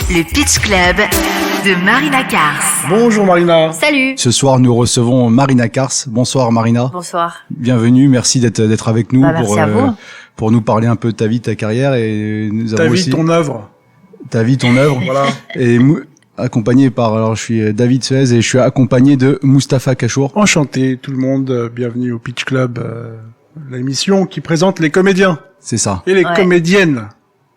Le Pitch Club de Marina Kars. Bonjour Marina. Salut. Ce soir, nous recevons Marina Kars. Bonsoir Marina. Bonsoir. Bienvenue, merci d'être avec nous merci à vous. Pour nous parler un peu de ta vie, de ta carrière et nous ta avons vie, aussi ton œuvre. Ta vie, ton œuvre. Voilà. Et accompagné par, alors je suis David Suez et je suis accompagné de Mustapha Kachour. Enchanté tout le monde, bienvenue au Pitch Club, l'émission qui présente les comédiens. C'est ça. Et les comédiennes.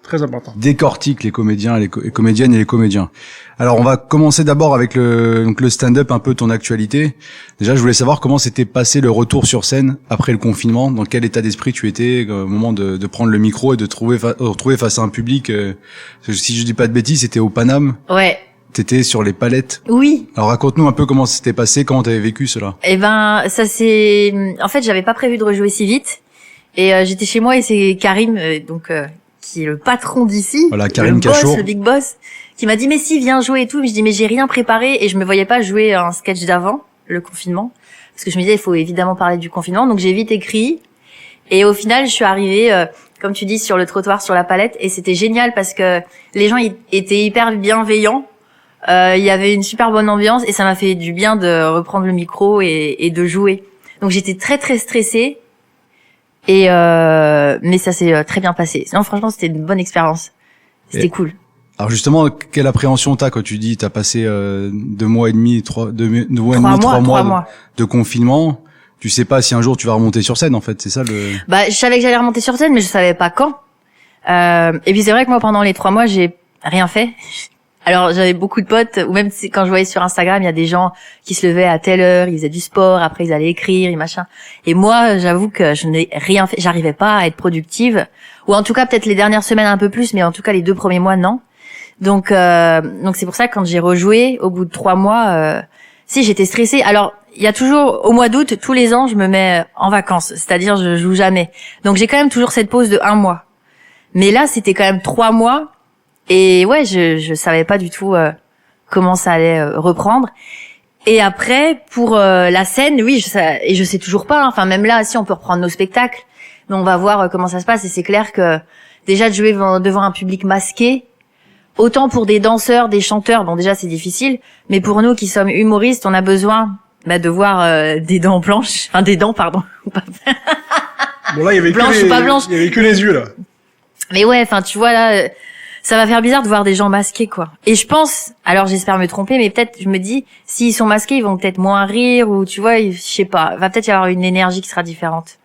Très important. Décortique les comédiens, les comédiennes et les comédiens. Alors on va commencer d'abord avec le stand-up, un peu ton actualité. Déjà je voulais savoir comment s'était passé le retour sur scène après le confinement, dans quel état d'esprit tu étais au moment de prendre le micro et de retrouver face à un public. Si je dis pas de bêtises, c'était au Paname. Ouais. T'étais sur les palettes. Oui. Alors raconte-nous un peu comment c'était passé, comment t'avais vécu cela. Eh ben ça c'est, en fait j'avais pas prévu de rejouer si vite et j'étais chez moi et c'est Karim qui est le patron d'ici, voilà, Karim Kachour, le big boss, qui m'a dit mais si viens jouer et tout. Mais je dis mais j'ai rien préparé et je me voyais pas jouer un sketch d'avant le confinement parce que je me disais il faut évidemment parler du confinement, donc j'ai vite écrit et au final je suis arrivée comme tu dis sur le trottoir sur la palette et c'était génial parce que les gens étaient hyper bienveillants, il y avait une super bonne ambiance et ça m'a fait du bien de reprendre le micro et de jouer. Donc j'étais très très stressée. Mais ça s'est très bien passé. Non, franchement, c'était une bonne expérience. C'était cool. Alors justement, quelle appréhension t'as quand tu dis t'as passé 2 mois et demi, 3 mois de confinement. Tu sais pas si un jour tu vas remonter sur scène, en fait. C'est ça le. Bah, je savais que j'allais remonter sur scène, mais je savais pas quand. Et puis c'est vrai que moi, pendant les 3 mois, j'ai rien fait. Alors j'avais beaucoup de potes, ou même quand je voyais sur Instagram, il y a des gens qui se levaient à telle heure, ils faisaient du sport, après ils allaient écrire, et machin. Et moi, j'avoue que je n'ai rien fait, j'arrivais pas à être productive, ou en tout cas peut-être les dernières semaines un peu plus, mais en tout cas les 2 premiers mois non. Donc c'est pour ça que quand j'ai rejoué, au bout de 3 mois, si j'étais stressée. Alors il y a toujours au mois d'août, tous les ans, je me mets en vacances, c'est-à-dire je joue jamais. Donc j'ai quand même toujours cette pause de 1 mois. Mais là, c'était quand même 3 mois. Et ouais, je savais pas du tout comment ça allait reprendre. Et après, pour la scène, oui, je sais toujours pas. Enfin, même là, si on peut reprendre nos spectacles, mais on va voir comment ça se passe. Et c'est clair que déjà de jouer devant un public masqué, autant pour des danseurs, des chanteurs, bon déjà c'est difficile, mais pour nous qui sommes humoristes, on a besoin de voir des dents blanches, enfin des dents, pardon. Bon là, il y avait blanches ou pas blanches. Il y avait que les yeux là. Mais ouais, enfin tu vois là. Ça va faire bizarre de voir des gens masqués, quoi. Et je pense, alors j'espère me tromper, mais peut-être, je me dis, s'ils sont masqués, ils vont peut-être moins rire, ou tu vois, je sais pas, va peut-être y avoir une énergie qui sera différente.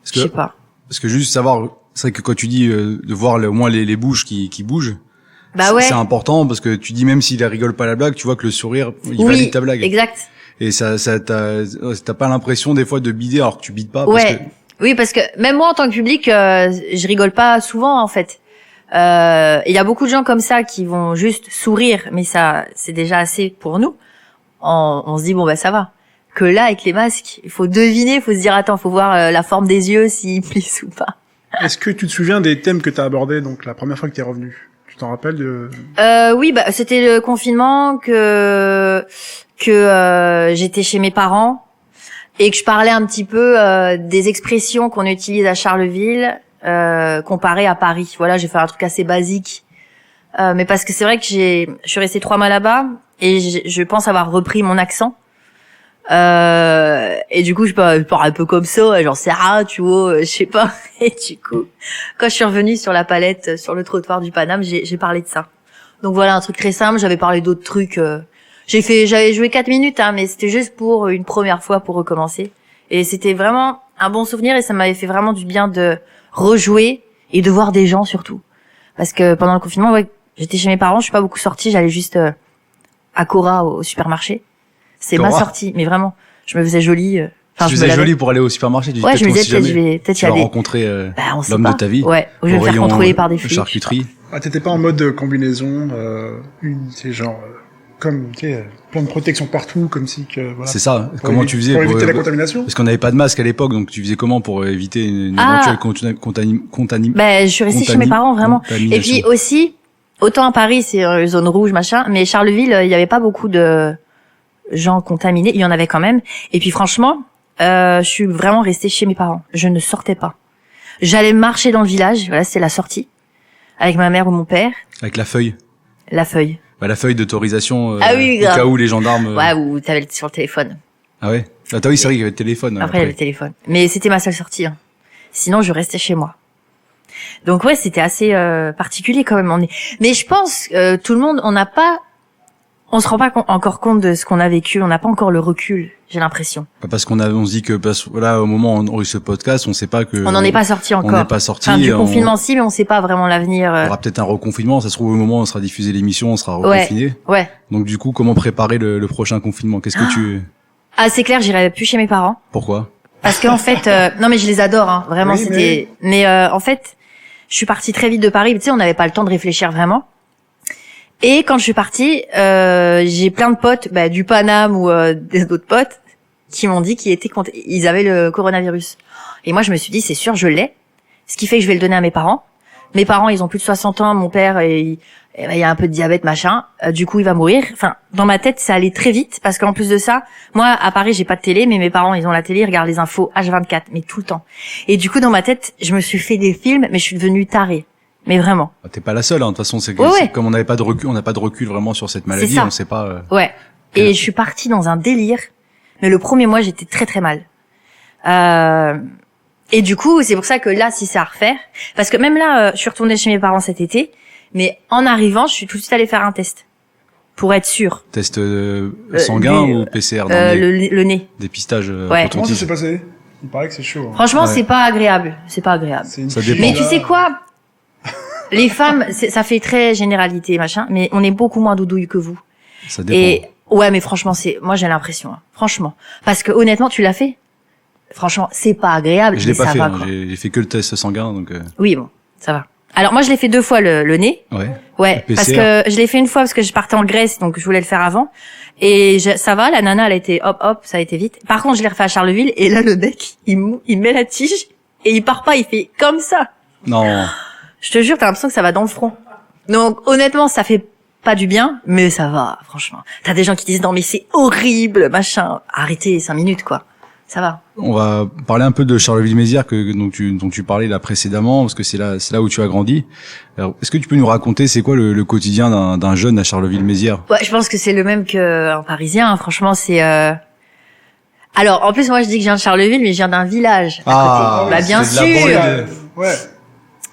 Je sais pas. Parce que juste savoir, c'est vrai que quand tu dis de voir au moins les bouches qui bougent, bah ouais. C'est important, parce que tu dis même s'il rigole pas la blague, tu vois que le sourire, il valide ta blague. Exact. Et t'as pas l'impression des fois de bider alors que tu bides pas. Ouais. Oui, parce que même moi en tant que public, je rigole pas souvent en fait. Il y a beaucoup de gens comme ça qui vont juste sourire, mais ça, c'est déjà assez pour nous. On se dit bon bah ça va. Que là avec les masques, il faut deviner, il faut se dire attends, faut voir la forme des yeux s'ils plissent ou pas. Est-ce que tu te souviens des thèmes que t'as abordés donc la première fois que t'es revenu? Tu t'en rappelles de... Oui, bah c'était le confinement que j'étais chez mes parents et que je parlais un petit peu des expressions qu'on utilise à Charleville. Comparé à Paris. Voilà, j'ai fait un truc assez basique. Mais parce que c'est vrai que je suis restée 3 mois là-bas et je pense avoir repris mon accent. Et du coup, je parle un peu comme ça, genre c'est rare, tu vois, je sais pas. Et du coup, quand je suis revenue sur la palette, sur le trottoir du Paname, j'ai parlé de ça. Donc voilà, un truc très simple, j'avais parlé d'autres trucs. J'avais joué 4 minutes, hein, mais c'était juste pour une première fois pour recommencer. Et c'était vraiment un bon souvenir et ça m'avait fait vraiment du bien de rejouer et de voir des gens surtout. Parce que pendant le confinement, ouais, j'étais chez mes parents, je suis pas beaucoup sortie, j'allais juste à Cora au supermarché. C'est ma sortie, mais vraiment, je me faisais jolie. Tu faisais jolie pour aller au supermarché, ouais, je me disais peut-être je vais tu vas rencontrer l'homme de ta vie. Ouais, ou je vais me faire contrôler par des flics. Charcuterie. Ah, t'étais pas en mode combinaison, c'est genre comme tu sais plein de protection partout, comme si que voilà. C'est ça. Comment tu faisais pour éviter la contamination? Parce qu'on n'avait pas de masque à l'époque, donc tu faisais comment pour éviter une éventuelle contamination? Ben, je suis restée chez mes parents vraiment. Et puis aussi, autant à Paris c'est une zone rouge machin, mais Charleville il y avait pas beaucoup de gens contaminés. Il y en avait quand même. Et puis franchement, je suis vraiment restée chez mes parents. Je ne sortais pas. J'allais marcher dans le village. Voilà, c'est la sortie avec ma mère ou mon père. Avec la feuille. La feuille. Bah, la feuille d'autorisation Ah oui, au grave. cas où les gendarmes. Ouais, ou t'avais sur le téléphone. Ah ouais. Ah oui, c'est vrai qu'il y avait le téléphone. Après, il y avait le téléphone. Mais c'était ma seule sortie. Hein. Sinon, je restais chez moi. Donc ouais, c'était assez particulier quand même. Mais je pense tout le monde, on se rend pas encore compte de ce qu'on a vécu. On n'a pas encore le recul. J'ai l'impression. Parce on se dit que voilà, au moment où on enregistre ce podcast, on sait pas que. On n'en est pas sorti encore. On n'est pas sorti. Enfin, du confinement, si, mais on sait pas vraiment l'avenir. Il y aura peut-être un reconfinement. Ça se trouve au moment où on sera diffusé l'émission, on sera reconfiné. Ouais. Donc du coup, comment préparer le prochain confinement? Qu'est-ce que tu... Ah, c'est clair, j'irai plus chez mes parents. Pourquoi? Parce qu'en fait, non mais je les adore, hein. Vraiment, Oui, c'était. Mais en fait, je suis partie très vite de Paris. Tu sais, on n'avait pas le temps de réfléchir vraiment. Et quand je suis partie, j'ai plein de potes, du Paname ou des autres potes, qui m'ont dit ils avaient le coronavirus. Et moi, je me suis dit, c'est sûr, je l'ai. Ce qui fait que je vais le donner à mes parents. Mes parents, ils ont plus de 60 ans. Mon père, il y a un peu de diabète, machin. Du coup, il va mourir. Enfin, dans ma tête, ça allait très vite parce qu'en plus de ça, moi, à Paris, j'ai pas de télé, mais mes parents, ils ont la télé, ils regardent les infos H24, mais tout le temps. Et du coup, dans ma tête, je me suis fait des films, mais je suis devenue tarée. Mais vraiment. T'es pas la seule, hein. De toute façon, c'est comme on n'a pas de recul vraiment sur cette maladie, on sait pas. Ouais. Et je suis partie dans un délire. Mais le premier mois, j'étais très très mal. Et du coup, c'est pour ça que là, si c'est à refaire, parce que même là, je suis retournée chez mes parents cet été, mais en arrivant, je suis tout de suite allée faire un test pour être sûre. Test sanguin ou PCR dans le nez. Dépistage. Ouais. Comment ça s'est passé? Il paraît que c'est chaud. Hein. Franchement, c'est pas agréable. C'est pas agréable. Ça dépend. Mais tu sais quoi? Les femmes, ça fait très généralité, machin, mais on est beaucoup moins doudouille que vous. Ça dépend. Et ouais, mais franchement, moi j'ai l'impression, hein. Franchement, parce que honnêtement, tu l'as fait. Franchement, c'est pas agréable. Je l'ai pas ça fait. va, Hein. J'ai fait que le test sanguin, donc. Oui, bon, ça va. Alors moi, je l'ai fait 2 fois le nez. Ouais. Ouais, Le parce PCR. que je l'ai fait une fois parce que je partais en Grèce, donc je voulais le faire avant. Et ça va, la nana, elle a été hop, ça a été vite. Par contre, je l'ai refait à Charleville et là, le mec, il met la tige et il part pas, il fait comme ça. Non. Je te jure, t'as l'impression que ça va dans le front. Donc honnêtement, ça fait pas du bien, mais ça va, franchement. T'as des gens qui disent non mais c'est horrible, machin. Arrêtez 5 minutes quoi. Ça va. On va parler un peu de Charleville-Mézières dont tu parlais là précédemment, parce que c'est là où tu as grandi. Alors, est-ce que tu peux nous raconter c'est quoi le quotidien d'un jeune à Charleville-Mézières? Ouais, je pense que c'est le même qu'un Parisien. Hein. Franchement, c'est. Alors, en plus, moi, je dis que je viens de Charleville, mais je viens d'un village à côté. Bah, bien c'est de la sûr. banlieue. Ouais.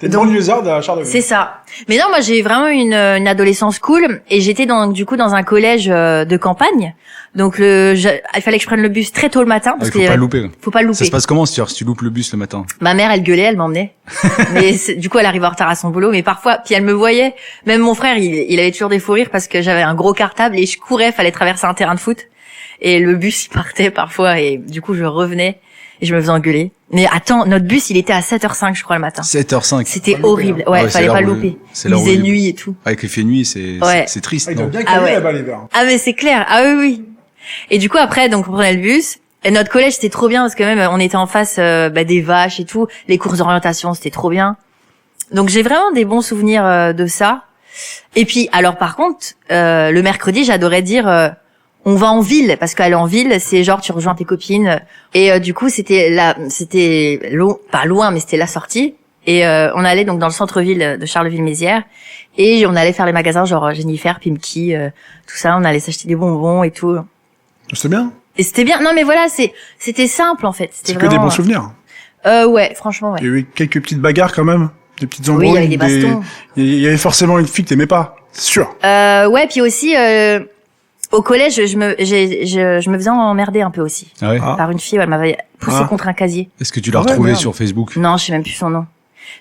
T'es Donc, banlieusarde à Charleville. C'est ça. Mais non, moi, j'ai vraiment une adolescence cool et j'étais du coup dans un collège de campagne. Donc il fallait que je prenne le bus très tôt le matin parce Il faut pas le louper. Faut pas le louper. Ça se passe comment si tu loupes le bus le matin? Ma mère, elle gueulait, elle m'emmenait. Mais du coup, elle arrivait en retard à son boulot. Mais parfois, puis elle me voyait. Même mon frère, il avait toujours des fous rires parce que j'avais un gros cartable et je courais, fallait traverser un terrain de foot. Et le bus, il partait parfois et du coup, je revenais et je me faisais engueuler. Mais attends, notre bus, il était à 7h05, je crois, le matin. 7h05. C'était horrible. Ouais, fallait pas le louper. Il faisait nuit et tout. Avec les fait nuit, c'est triste, Il non? doit bien calmer là-bas l'hiver. Ah, mais c'est clair. Ah oui, oui. Et du coup, après, donc, on prenait le bus. Et notre collège, c'était trop bien parce que même, on était en face des vaches et tout. Les courses d'orientation, c'était trop bien. Donc, j'ai vraiment des bons souvenirs de ça. Et puis, alors, par contre, le mercredi, j'adorais dire... on va en ville parce qu'aller en ville c'est genre tu rejoins tes copines et du coup c'était pas loin mais c'était la sortie et on allait donc dans le centre-ville de Charleville-Mézières et on allait faire les magasins genre Jennifer, Pimki, tout ça, on allait s'acheter des bonbons et tout. C'était bien. Et c'était bien. Non mais voilà, c'était simple en fait, c'était C'est vraiment que des bons souvenirs. Ouais, franchement ouais. Il y a eu quelques petites bagarres quand même, des petites embrouilles. Oui, il y avait des bastons. Il y avait forcément une fille que t'aimais pas, c'est sûr. Ouais, puis aussi au collège, je me faisais emmerder un peu aussi. Ah ouais? Par une fille, elle m'avait poussé contre un casier. Est-ce que tu l'as Ah ouais, retrouvé merde. sur Facebook? Non, je sais même plus son nom.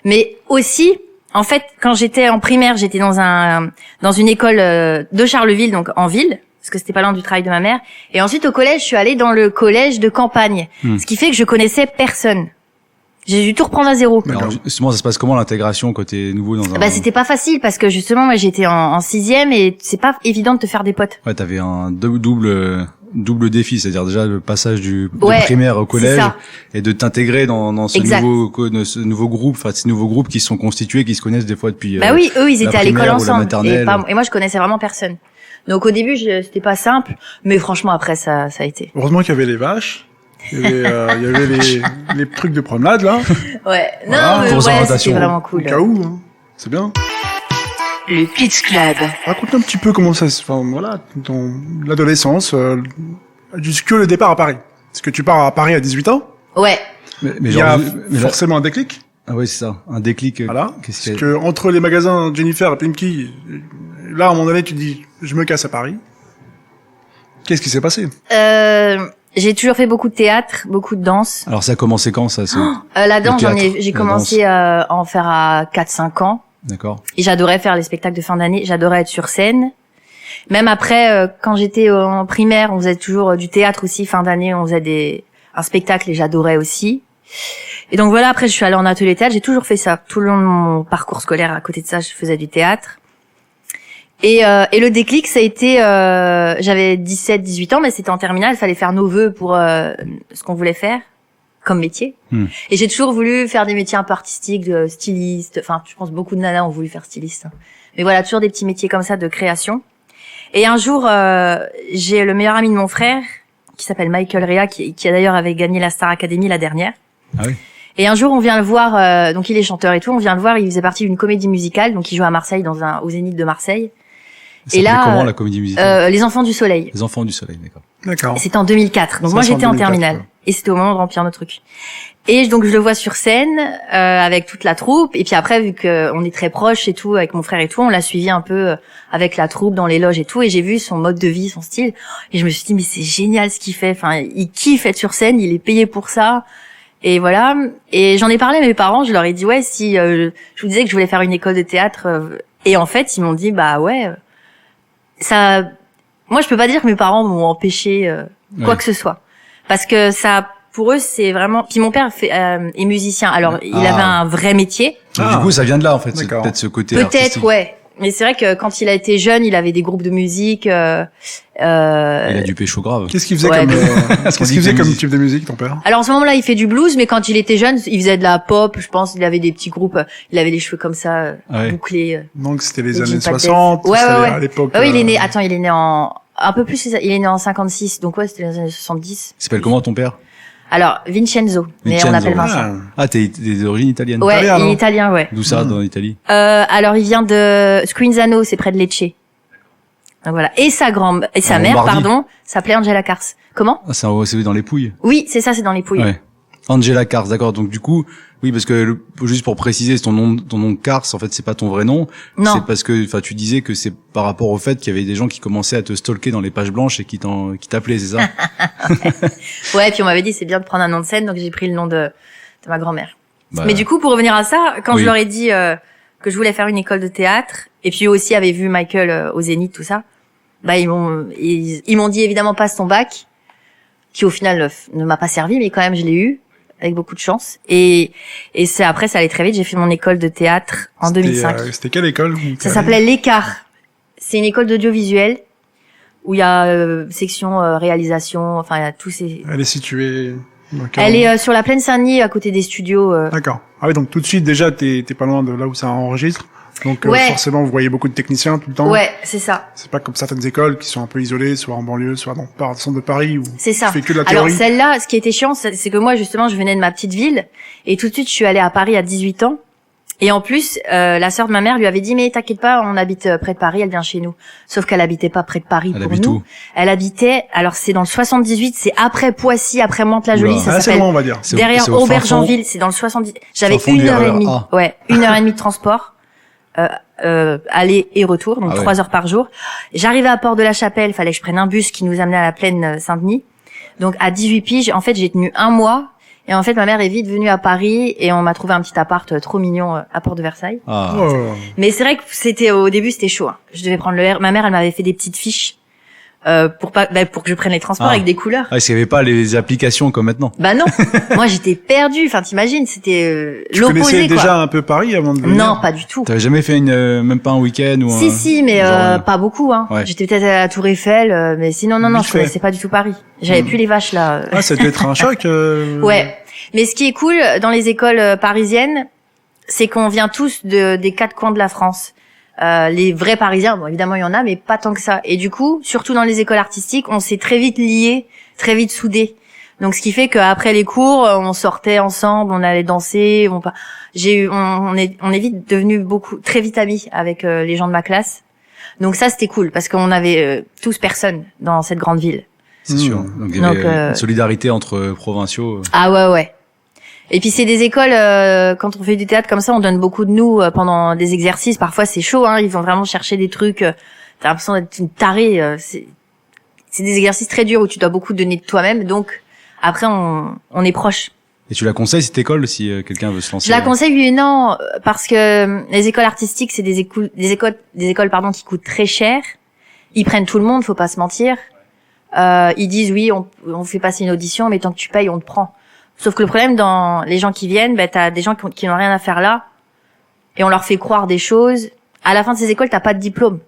Mais aussi, en fait, quand j'étais en primaire, j'étais dans une école de Charleville, donc en ville, parce que c'était pas loin du travail de ma mère. Et ensuite, au collège, je suis allée dans le collège de campagne. Ce qui fait que je connaissais personne. J'ai dû tout reprendre à zéro. Alors, justement, ça se passe comment l'intégration quand t'es nouveau dans un... Bah, c'était pas facile parce que justement, moi, j'étais en 6e et c'est pas évident de te faire des potes. Ouais, t'avais un double défi, c'est-à-dire déjà le passage de Ouais, primaire au collège ça. et de t'intégrer dans ce Exact. ce nouveau groupe, enfin ces nouveaux groupes qui se sont constitués, qui se connaissent des fois depuis. Bah oui, eux, ils la étaient à l'école primaire ou la ensemble. maternelle. Et moi, je connaissais vraiment personne. Donc, au début, c'était pas simple, mais franchement, après, ça a été. Heureusement qu'il y avait les vaches. Il y avait les trucs de promenade là, Ouais. Voilà, Non, mais course ouais, d'orientation. c'était vraiment au cool. cas où. Hein. C'est bien. Le Kids Club. Raconte un petit peu comment ça se... Enfin, voilà, ton l'adolescence, jusque le départ à Paris. Est-ce que tu pars à Paris à 18 ans? Ouais. Mais Il y genre, a mais là- forcément un déclic. ah ouais, c'est ça, un déclic. Voilà. Qu'est-ce qu'il y Parce a que entre les magasins Jennifer et Pimki, là, à un moment donné, tu te dis, je me casse à Paris. Qu'est-ce qui s'est passé? J'ai toujours fait beaucoup de théâtre, beaucoup de danse. Alors ça a commencé quand ça La danse, théâtre, j'ai la commencé à en faire à 4-5 ans. D'accord. Et j'adorais faire les spectacles de fin d'année. J'adorais être sur scène. Même après, quand j'étais en primaire, on faisait toujours du théâtre aussi. Fin d'année, on faisait un spectacle et j'adorais aussi. Et donc voilà, après je suis allée en atelier théâtre. J'ai toujours fait ça. Tout le long de mon parcours scolaire, à côté de ça, je faisais du théâtre. Et le déclic, ça a été, j'avais 17-18 ans, mais c'était en terminale. Il fallait faire nos vœux pour ce qu'on voulait faire comme métier. Et j'ai toujours voulu faire des métiers un peu artistiques, de styliste. Enfin, je pense beaucoup de nanas ont voulu faire styliste. Mais voilà, toujours des petits métiers comme ça de création. Et un jour, j'ai le meilleur ami de mon frère, qui s'appelle Michael Rea, qui a d'ailleurs avait gagné la Star Academy la dernière. Ah oui. Et un jour, on vient le voir, donc il est chanteur et tout, on vient le voir, il faisait partie d'une comédie musicale, donc il jouait à Marseille, au Zénith de Marseille. Ça Et s'appelait là, comment la comédie musicale Les Enfants du Soleil. Les Enfants du Soleil, d'accord. D'accord. Et c'était en 2004. Donc Ça, moi, c'est en j'étais en 2004, terminale. ouais. Et c'était au moment de remplir nos trucs. Et donc, je le vois sur scène, avec toute la troupe. Et puis après, vu qu'on est très proches et tout, avec mon frère et tout, on l'a suivi un peu avec la troupe dans les loges et tout. Et j'ai vu son mode de vie, son style. Et je me suis dit, mais c'est génial ce qu'il fait. Enfin, il kiffe être sur scène, il est payé pour ça. Et voilà. Et j'en ai parlé à mes parents, je leur ai dit, ouais, si je vous disais que je voulais faire une école de théâtre. Et en fait, ils m'ont dit, bah ouais, ça... Moi, je peux pas dire que mes parents m'ont empêché quoi que ce soit. Parce que ça, pour eux, c'est vraiment... Puis mon père est musicien. Alors, il avait un vrai métier. Donc, du coup, ça vient de là en fait, c'est D'accord. peut-être ce côté Peut-être, artistique. ouais. Mais c'est vrai que quand il a été jeune, il avait des groupes de musique. Il a du pécho grave. Qu'est-ce qu'il faisait Ouais, comme, mais- qu'est-ce qu'il faisait comme type de musique, ton père? Alors en ce moment-là, il fait du blues, mais quand il était jeune, il faisait de la pop. Je pense, il avait des petits groupes. Il avait les cheveux comme ça, Ouais. bouclés. Donc, c'était les Les années Jean Patel. 60. Ouais, c'était ouais, ouais. à l'époque. Ah oui, il est né. Attends, il est né en un peu plus. Il est né en 56. Donc ouais, c'était les années 70. Il s'appelle comment ton père? Alors Vincenzo, mais Vincenzo. on l'appelle Vincent. Ah. Ah, t'es d'origine italienne. Ouais, Italien, il non est italien, ouais. D'où ça, dans l'Italie? Alors il vient de Squinzano, c'est près de Lecce. Donc voilà. Et sa En mère, Lombardie. pardon, s'appelait Angela Cars. Comment? Ah, c'est dans les Pouilles. Oui, c'est ça, c'est dans les Pouilles. Ouais. Angela Cars, d'accord. Donc du coup, oui, parce que juste pour préciser, ton nom Cars, en fait, c'est pas ton vrai nom. Non. C'est parce que, enfin, tu disais que c'est par rapport au fait qu'il y avait des gens qui commençaient à te stalker dans les pages blanches et qui t'appelaient, c'est ça? Ouais, puis on m'avait dit c'est bien de prendre un nom de scène, donc j'ai pris le nom de ma grand-mère. Bah, Mais du coup, pour revenir à ça, quand Oui. je leur ai dit que je voulais faire une école de théâtre, et puis eux aussi avaient vu Michael au Zénith, tout ça, bah ils m'ont dit évidemment passe ton bac, qui au final ne m'a pas servi, mais quand même je l'ai eu avec beaucoup de chance. Et c'est après ça allait très vite. J'ai fait mon école de théâtre en 2005. C'était quelle école? Ça s'appelait l'Écart. C'est une école d'audiovisuel où il y a section réalisation, enfin il y a tous ces. Elle est située. dans quel Elle endroit? est sur la plaine Saint-Denis, à côté des studios. D'accord. Ah oui, donc tout de suite déjà t'es pas loin de là où ça enregistre. Donc Ouais. forcément vous voyez beaucoup de techniciens tout le temps. Ouais, c'est ça. C'est pas comme certaines écoles qui sont un peu isolées, soit en banlieue, soit dans le centre de Paris où C'est ça. tu fais que de la Alors théorie. celle-là, ce qui était chiant, c'est que moi justement, je venais de ma petite ville et tout de suite, je suis allée à Paris à 18 ans. Et en plus, la sœur de ma mère lui avait dit mais t'inquiète pas, on habite près de Paris, elle vient chez nous. Sauf qu'elle habitait pas près de Paris Elle pour habite nous. où? Elle habitait, alors c'est dans le 78, c'est après Poissy, après Mantes-la-Jolie, Oula. ça Ah, c'est s'appelle loin, on va dire. C'est- derrière c'est au fin Aubergenville, c'est dans le 70. J'avais fond du 1h30. RER A. Ouais, 1h30 de transport. Aller et retour, donc Ah ouais. 3 heures par jour. J'arrivais à Port de la Chapelle, fallait que je prenne un bus qui nous amenait à la plaine Saint-Denis. Donc à 18 piges, en fait, j'ai tenu un mois. Et en fait, ma mère est vite venue à Paris et on m'a trouvé un petit appart trop mignon à Port de Versailles. Ah. Oh. Mais c'est vrai que au début, c'était chaud. Hein. Je devais prendre le R. Ma mère, elle m'avait fait des petites fiches pour que je prenne les transports Ah. avec des couleurs. Ah, parce qu'il n'y avait pas les applications comme maintenant. Bah non, moi j'étais perdue. Enfin, t'imagines, c'était Tu connaissais l'opposé déjà quoi. un peu Paris avant de venir? Non, pas du tout. T'avais jamais fait même pas un week-end ou un... Si, mais genre, pas beaucoup. Hein. Ouais. J'étais peut-être à la Tour Eiffel, mais sinon, non, Vite je fait. connaissais pas du tout Paris. J'avais plus les vaches là. Ah, ça devait être un choc. Ouais. Mais ce qui est cool dans les écoles parisiennes, c'est qu'on vient tous des quatre coins de la France. Les vrais Parisiens, bon évidemment il y en a, mais pas tant que ça. Et du coup, surtout dans les écoles artistiques, on s'est très vite liés, très vite soudés. Donc ce qui fait qu'après les cours, on sortait ensemble, on allait danser, on est vite devenu très vite amis avec les gens de ma classe. Donc ça c'était cool parce qu'on avait tous personne dans cette grande ville. C'est sûr. Donc il y avait une solidarité entre provinciaux. Ah ouais. Et puis c'est des écoles, quand on fait du théâtre comme ça, on donne beaucoup de nous pendant des exercices. Parfois c'est chaud, hein, ils vont vraiment chercher des trucs. T'as l'impression d'être une tarée. C'est des exercices très durs où tu dois beaucoup donner de toi-même. Donc après on est proche. Et tu la conseilles cette école si quelqu'un veut se lancer? Je la conseille oui et non parce que les écoles artistiques c'est des écoles qui coûtent très cher. Ils prennent tout le monde, faut pas se mentir. Ils disent oui, on fait passer une audition, mais tant que tu payes, on te prend. Sauf que le problème dans les gens qui viennent, t'as des gens qui n'ont rien à faire là, et on leur fait croire des choses. À la fin de ces écoles, t'as pas de diplôme.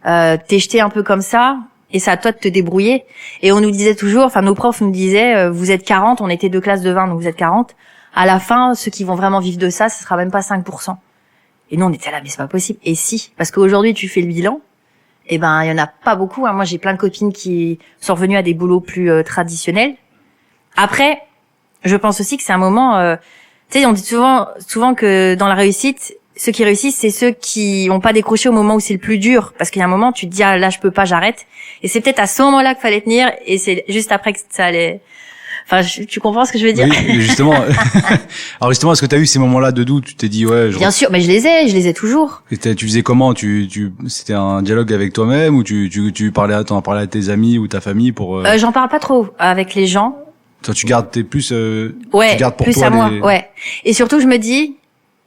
T'es jeté un peu comme ça, et c'est à toi de te débrouiller. Et on nous disait toujours, enfin nos profs nous disaient, vous êtes 40, on était 2 classes de 20, donc vous êtes 40. À la fin, ceux qui vont vraiment vivre de ça, ce sera même pas 5%. Et nous, on était là, mais c'est pas possible. Et si, parce qu'aujourd'hui, tu fais le bilan, il y en a pas beaucoup. Hein. Moi, j'ai plein de copines qui sont revenues à des boulots plus traditionnels. Après, je pense aussi que c'est un moment. Tu sais, on dit souvent que dans la réussite, ceux qui réussissent, c'est ceux qui n'ont pas décroché au moment où c'est le plus dur. Parce qu'il y a un moment, tu te dis ah là, je peux pas, j'arrête. Et c'est peut-être à ce moment-là qu'il fallait tenir. Et c'est juste après que ça allait. Enfin, tu comprends ce que je veux dire? Oui, justement. Alors justement, est-ce que tu as eu ces moments-là de doute? Tu t'es dit ouais. Bien sûr, mais je les ai toujours. Et tu faisais comment? C'était un dialogue avec toi-même ou tu parlais, t'en parlais à tes amis ou ta famille pour? J'en parle pas trop avec les gens. Toi, tu gardes plus. Ouais. Tu gardes pour plus toi à moi. Ouais. Et surtout, je me dis,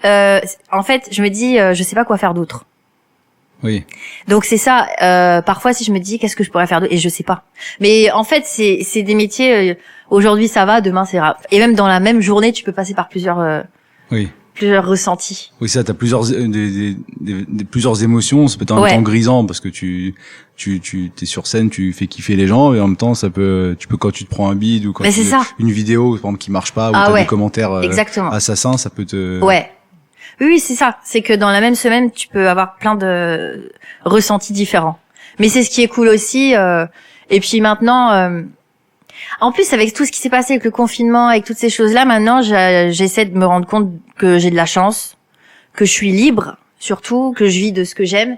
je sais pas quoi faire d'autre. Oui. Donc c'est ça. Parfois, si je me dis qu'est-ce que je pourrais faire d'autre, et je sais pas. Mais en fait, c'est des métiers. Aujourd'hui, ça va. Demain, c'est grave. Et même dans la même journée, tu peux passer par plusieurs ressentis. Oui, ça, t'as plusieurs émotions. Ça peut être en même temps grisant parce que tu t'es sur scène, tu fais kiffer les gens, et en même temps, tu peux quand tu te prends un bide ou quand une vidéo, par exemple, qui marche pas, ou t'as des commentaires assassins, ça peut te. Ouais. Oui, c'est ça. C'est que dans la même semaine, tu peux avoir plein de ressentis différents. Mais c'est ce qui est cool aussi. Et puis maintenant, en plus, avec tout ce qui s'est passé avec le confinement, avec toutes ces choses-là, maintenant, j'essaie de me rendre compte que j'ai de la chance, que je suis libre, surtout, que je vis de ce que j'aime.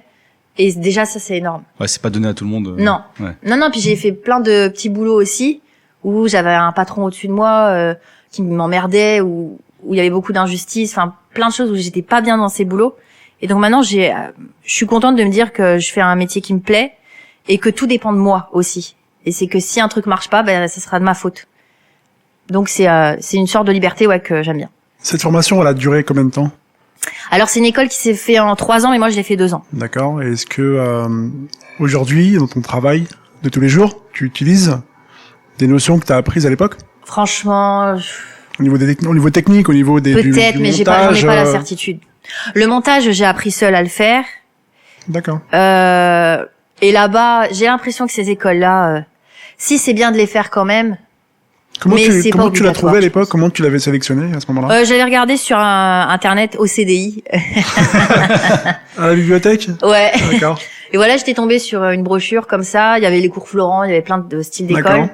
Et déjà, ça, c'est énorme. Ouais, c'est pas donné à tout le monde. Non. Ouais. Non. Puis j'ai fait plein de petits boulots aussi, où j'avais un patron au-dessus de moi qui m'emmerdait, où il y avait beaucoup d'injustices, enfin plein de choses où j'étais pas bien dans ces boulots. Et donc maintenant, je suis contente de me dire que je fais un métier qui me plaît et que tout dépend de moi aussi. Et c'est que si un truc marche pas, ça sera de ma faute. Donc c'est une sorte de liberté que j'aime bien. Cette formation, elle a duré combien de temps? Alors c'est une école qui s'est fait en 3 ans, mais moi je l'ai fait 2 ans. D'accord. Et est-ce que aujourd'hui, dans ton travail de tous les jours, tu utilises des notions que tu as apprises à l'époque? Franchement, au niveau technique, au niveau du peut-être, mais montage, j'en ai pas la certitude. Le montage, j'ai appris seule à le faire. D'accord. Et là-bas, j'ai l'impression que ces écoles-là, si c'est bien de les faire quand même. Comment tu l'as trouvé à l'époque? Comment tu l'avais sélectionné à ce moment-là? J'avais regardé sur internet au CDI. À la bibliothèque? Ouais. D'accord. Et voilà, j'étais tombée sur une brochure comme ça. Il y avait les cours Florent, il y avait plein de styles d'école.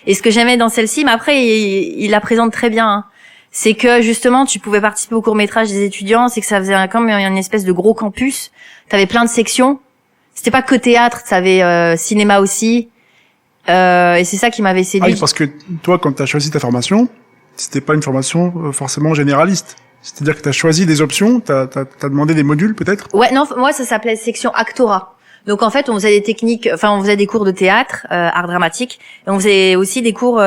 Et ce que j'aimais dans celle-ci, mais après, il la présente très bien, hein, c'est que justement, tu pouvais participer au court-métrage des étudiants, c'est que ça faisait comme une espèce de gros campus. T'avais plein de sections. C'était pas que théâtre, t'avais cinéma aussi. Et c'est ça qui m'avait séduit. Ah oui, parce que toi, quand t'as choisi ta formation, c'était pas une formation forcément généraliste. C'est-à-dire que t'as choisi des options, t'as demandé des modules peut-être? Ouais, non, moi ça s'appelait section actorat. Donc en fait, on faisait on faisait des cours de théâtre, art dramatique, et on faisait aussi des cours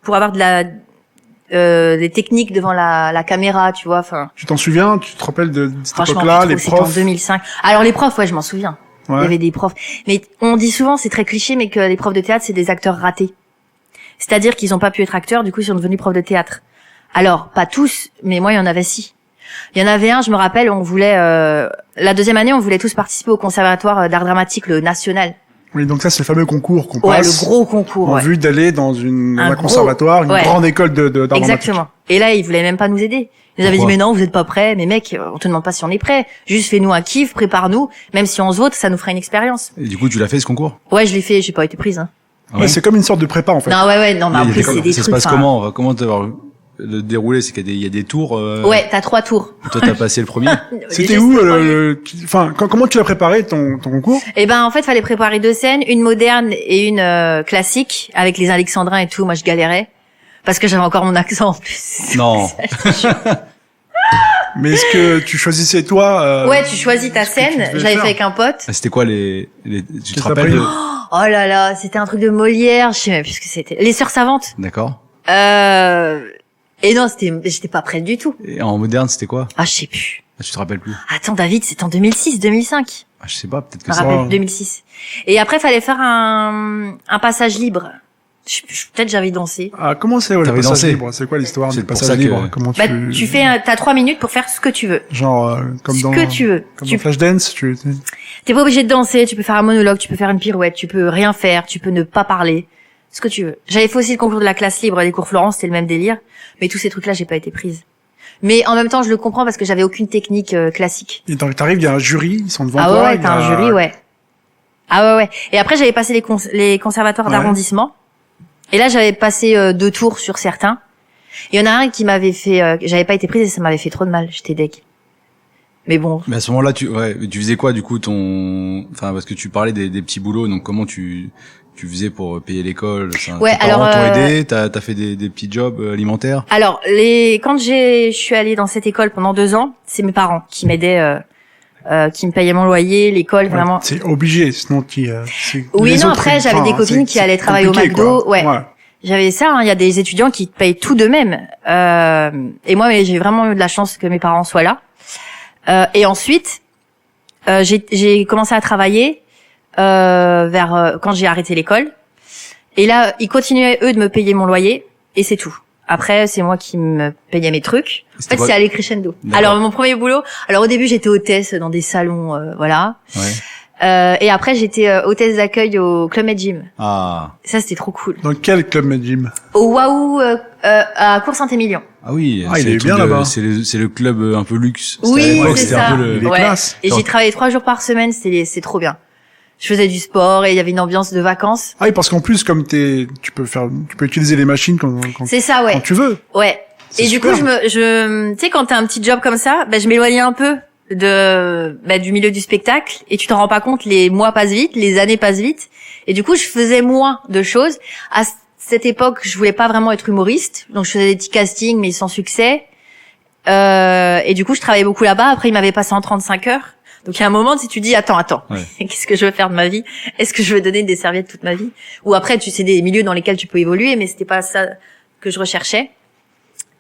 pour avoir des techniques devant la caméra, tu vois. Enfin. Tu t'en souviens? Tu te rappelles de cette époque-là, les profs? C'était en 2005. Alors les profs, ouais, je m'en souviens. Ouais. Il y avait des profs. Mais on dit souvent, c'est très cliché, mais que les profs de théâtre, c'est des acteurs ratés. C'est-à-dire qu'ils ont pas pu être acteurs, du coup, ils sont devenus profs de théâtre. Alors, pas tous, mais moi, il y en avait 6. Il y en avait un, je me rappelle, on voulait, la deuxième année, on voulait tous participer au conservatoire d'art dramatique, le national. Oui, donc ça, c'est le fameux concours qu'on passe. Ouais, le gros concours, en vue d'aller dans un conservatoire, une grande école d'art dramatique. Exactement. Et là, ils voulaient même pas nous aider. Ils nous avaient dit, mais non, vous êtes pas prêts. Mais mec, on te demande pas si on est prêt. Juste fais-nous un kiff, prépare-nous. Même si on se vote, ça nous fera une expérience. Et du coup, tu l'as fait, ce concours? Ouais, je l'ai fait, j'ai pas été prise, hein. Ah Ouais, c'est comme une sorte de prépa, en fait. Non, ouais, non, mais en Il y a plus, des- c'est des ça trucs. se passe comment t'avoir le déroulé? C'est qu'il y a des tours. Ouais, t'as 3 tours. Toi, t'as passé le premier. C'était Je où, sais pas. enfin, comment tu as préparé ton concours? Eh ben, en fait, fallait préparer 2 scènes, une moderne et une classique, avec les alexandrins et tout. Moi, je galérais. Parce que j'avais encore mon accent, en plus. Non. Mais est-ce que tu choisissais toi Ouais, tu choisis ta ce que tu scène. devais J'avais faire. fait avec un pote. Ah, c'était quoi tu Qu'est-ce te que t'as rappelles pris de... Oh là là, c'était un truc de Molière. Je sais même plus ce que c'était. Les Sœurs Savantes. D'accord. Et non, j'étais pas prête du tout. Et en moderne, c'était quoi? Ah, je sais plus. Ah, tu te rappelles plus? Attends, David, c'était en 2006, 2005. Ah, je sais pas, peut-être Je que me ça. rappelle, 2006. Et après, fallait faire un passage libre. Peut-être j'avais dansé. Ah, comment c'est, le T'avais passage dansé. libre? C'est quoi l'histoire C'est du pour passage ça que- libre? Comment Bah, t'as 3 minutes pour faire ce que tu veux. genre, comme Ce dans, que tu veux. comme dans Flashdance, T'es pas obligé de danser, tu peux faire un monologue, tu peux faire une pirouette, tu peux rien faire, tu peux ne pas parler. Ce que tu veux. J'avais fait aussi le concours de la classe libre, les cours Florence, c'était le même délire. Mais tous ces trucs-là, j'ai pas été prise. Mais en même temps, je le comprends parce que j'avais aucune technique classique. Et donc, t'arrives, il y a un jury, ils sont devant Ah toi. ouais, il y t'as a- un jury, ouais. Ah ouais. Et après, j'avais passé les conservatoires Ouais. d'arrondissement. Et là, j'avais passé 2 tours sur certains. Il y en a un qui m'avait fait, j'avais pas été prise et ça m'avait fait trop de mal. J'étais deg. Mais bon. Mais à ce moment-là, tu faisais quoi, du coup, enfin, parce que tu parlais des petits boulots, donc comment tu faisais pour payer l'école? Ouais, tes parents alors, t'ont aidé, t'as fait des petits jobs alimentaires? Alors, quand je suis allée dans cette école pendant 2 ans, c'est mes parents qui m'aidaient, qui me payaient mon loyer, l'école, Ouais, vraiment. c'est obligé, sinon Oui, les non, autres, après, j'avais des enfin, copines qui c'est allaient travailler au compliqué, McDo, quoi. ouais. J'avais ça, hein, il y a des étudiants qui te payent tout d'eux-mêmes. Et moi, mais j'ai vraiment eu de la chance que mes parents soient là. Et ensuite, j'ai commencé à travailler quand j'ai arrêté l'école. Et là, ils continuaient eux de me payer mon loyer et c'est tout. Après, c'est moi qui me payais mes trucs. En C'était fait, quoi c'est allé crescendo. D'accord. Alors, mon premier boulot. Alors, au début, j'étais hôtesse dans des salons, voilà. Ouais. Et après, j'étais hôtesse d'accueil au Club Med Gym. Ah. Ça, c'était trop cool. Dans quel club Med Gym? Au Waouh, à Cour-Saint-Émilion. Ah oui. Ah, c'est il est les trucs bien là-bas. C'est le club un peu luxe. C'était à Oui, l'époque, c'est c'était ça. un peu le... Il est Ouais. classe. Et j'y travaillais 3 jours par semaine, c'est trop bien. Je faisais du sport et il y avait une ambiance de vacances. Ah oui, parce qu'en plus, comme tu peux utiliser les machines quand C'est ça, ouais. quand tu veux. Ouais. C'est Et du super. coup, tu sais, quand t'as un petit job comme ça, je m'éloignais un peu du milieu du spectacle et tu t'en rends pas compte, les mois passent vite, les années passent vite. Et du coup, je faisais moins de choses. À cette époque, je voulais pas vraiment être humoriste. Donc, je faisais des petits castings, mais sans succès. Et du coup, je travaillais beaucoup là-bas. Après, ils m'avaient passé en 35 heures. Donc, il y a un moment, si tu dis, attends, Ouais. qu'est-ce que je veux faire de ma vie? Est-ce que je veux donner des serviettes toute ma vie? Ou après, tu sais, des milieux dans lesquels tu peux évoluer, mais c'était pas ça que je recherchais.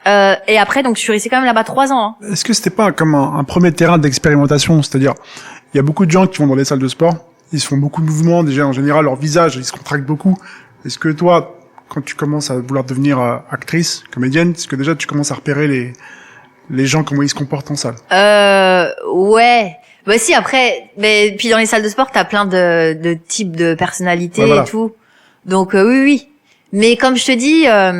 Et après, donc, je suis restée quand même là-bas 3 ans. Hein. Est-ce que c'était pas comme un premier terrain d'expérimentation? C'est-à-dire, il y a beaucoup de gens qui vont dans les salles de sport, ils se font beaucoup de mouvements, déjà, en général, leur visage, ils se contractent beaucoup. Est-ce que toi, quand tu commences à vouloir devenir actrice, comédienne, est-ce que déjà tu commences à repérer les gens, comment ils se comportent en salle? Ouais. Bah si, après, mais puis dans les salles de sport, t'as plein de types de personnalités Ouais, voilà. et tout. Donc oui. Mais comme je te dis, à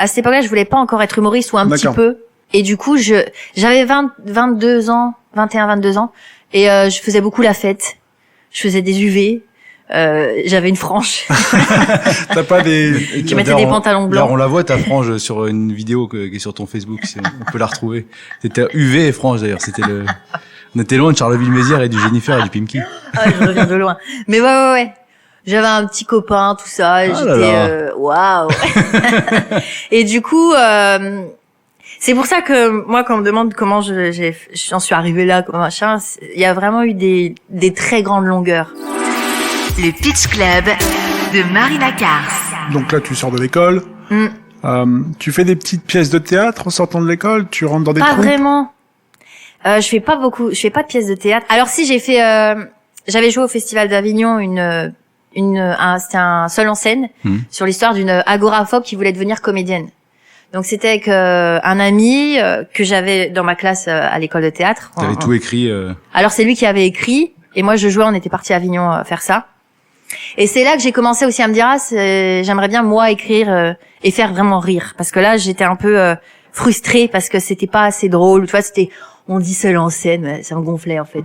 cette époque-là, je voulais pas encore être humoriste ou un petit D'accord. peu. Et du coup, j'avais 22 ans, 21, 22 ans, et je faisais beaucoup la fête. Je faisais des UV. J'avais une frange. T'as pas des... Je mettais des pantalons blancs. D'ailleurs, on la voit, ta frange, sur une vidéo qui est sur ton Facebook. On peut la retrouver. C'était UV et frange, d'ailleurs. On était loin de Charleville-Mézières et du Jennifer et du Pimki. Ah, je reviens de loin. Mais ouais. J'avais un petit copain, tout ça. là J'étais là. waouh. Et du coup, c'est pour ça que moi, quand on me demande comment j'en suis arrivée là, comme machin, il y a vraiment eu des très grandes longueurs. Le Pitch Club de Marina Kars. Donc là, tu sors de l'école. Tu fais des petites pièces de théâtre en sortant de l'école. Tu rentres dans des Pas troupes. vraiment. Je fais pas de pièces de théâtre. Alors si j'ai fait, j'avais joué au Festival d'Avignon c'était un seul en scène sur l'histoire d'une agoraphobe qui voulait devenir comédienne. Donc c'était avec un ami que j'avais dans ma classe à l'école de théâtre. T'avais tout écrit. Alors c'est lui qui avait écrit et moi je jouais, on était partis à Avignon faire ça. Et c'est là que j'ai commencé aussi à me dire j'aimerais bien moi écrire et faire vraiment rire parce que là j'étais un peu frustrée parce que c'était pas assez drôle, tu vois, on dit seul en scène, ça me gonflait en fait.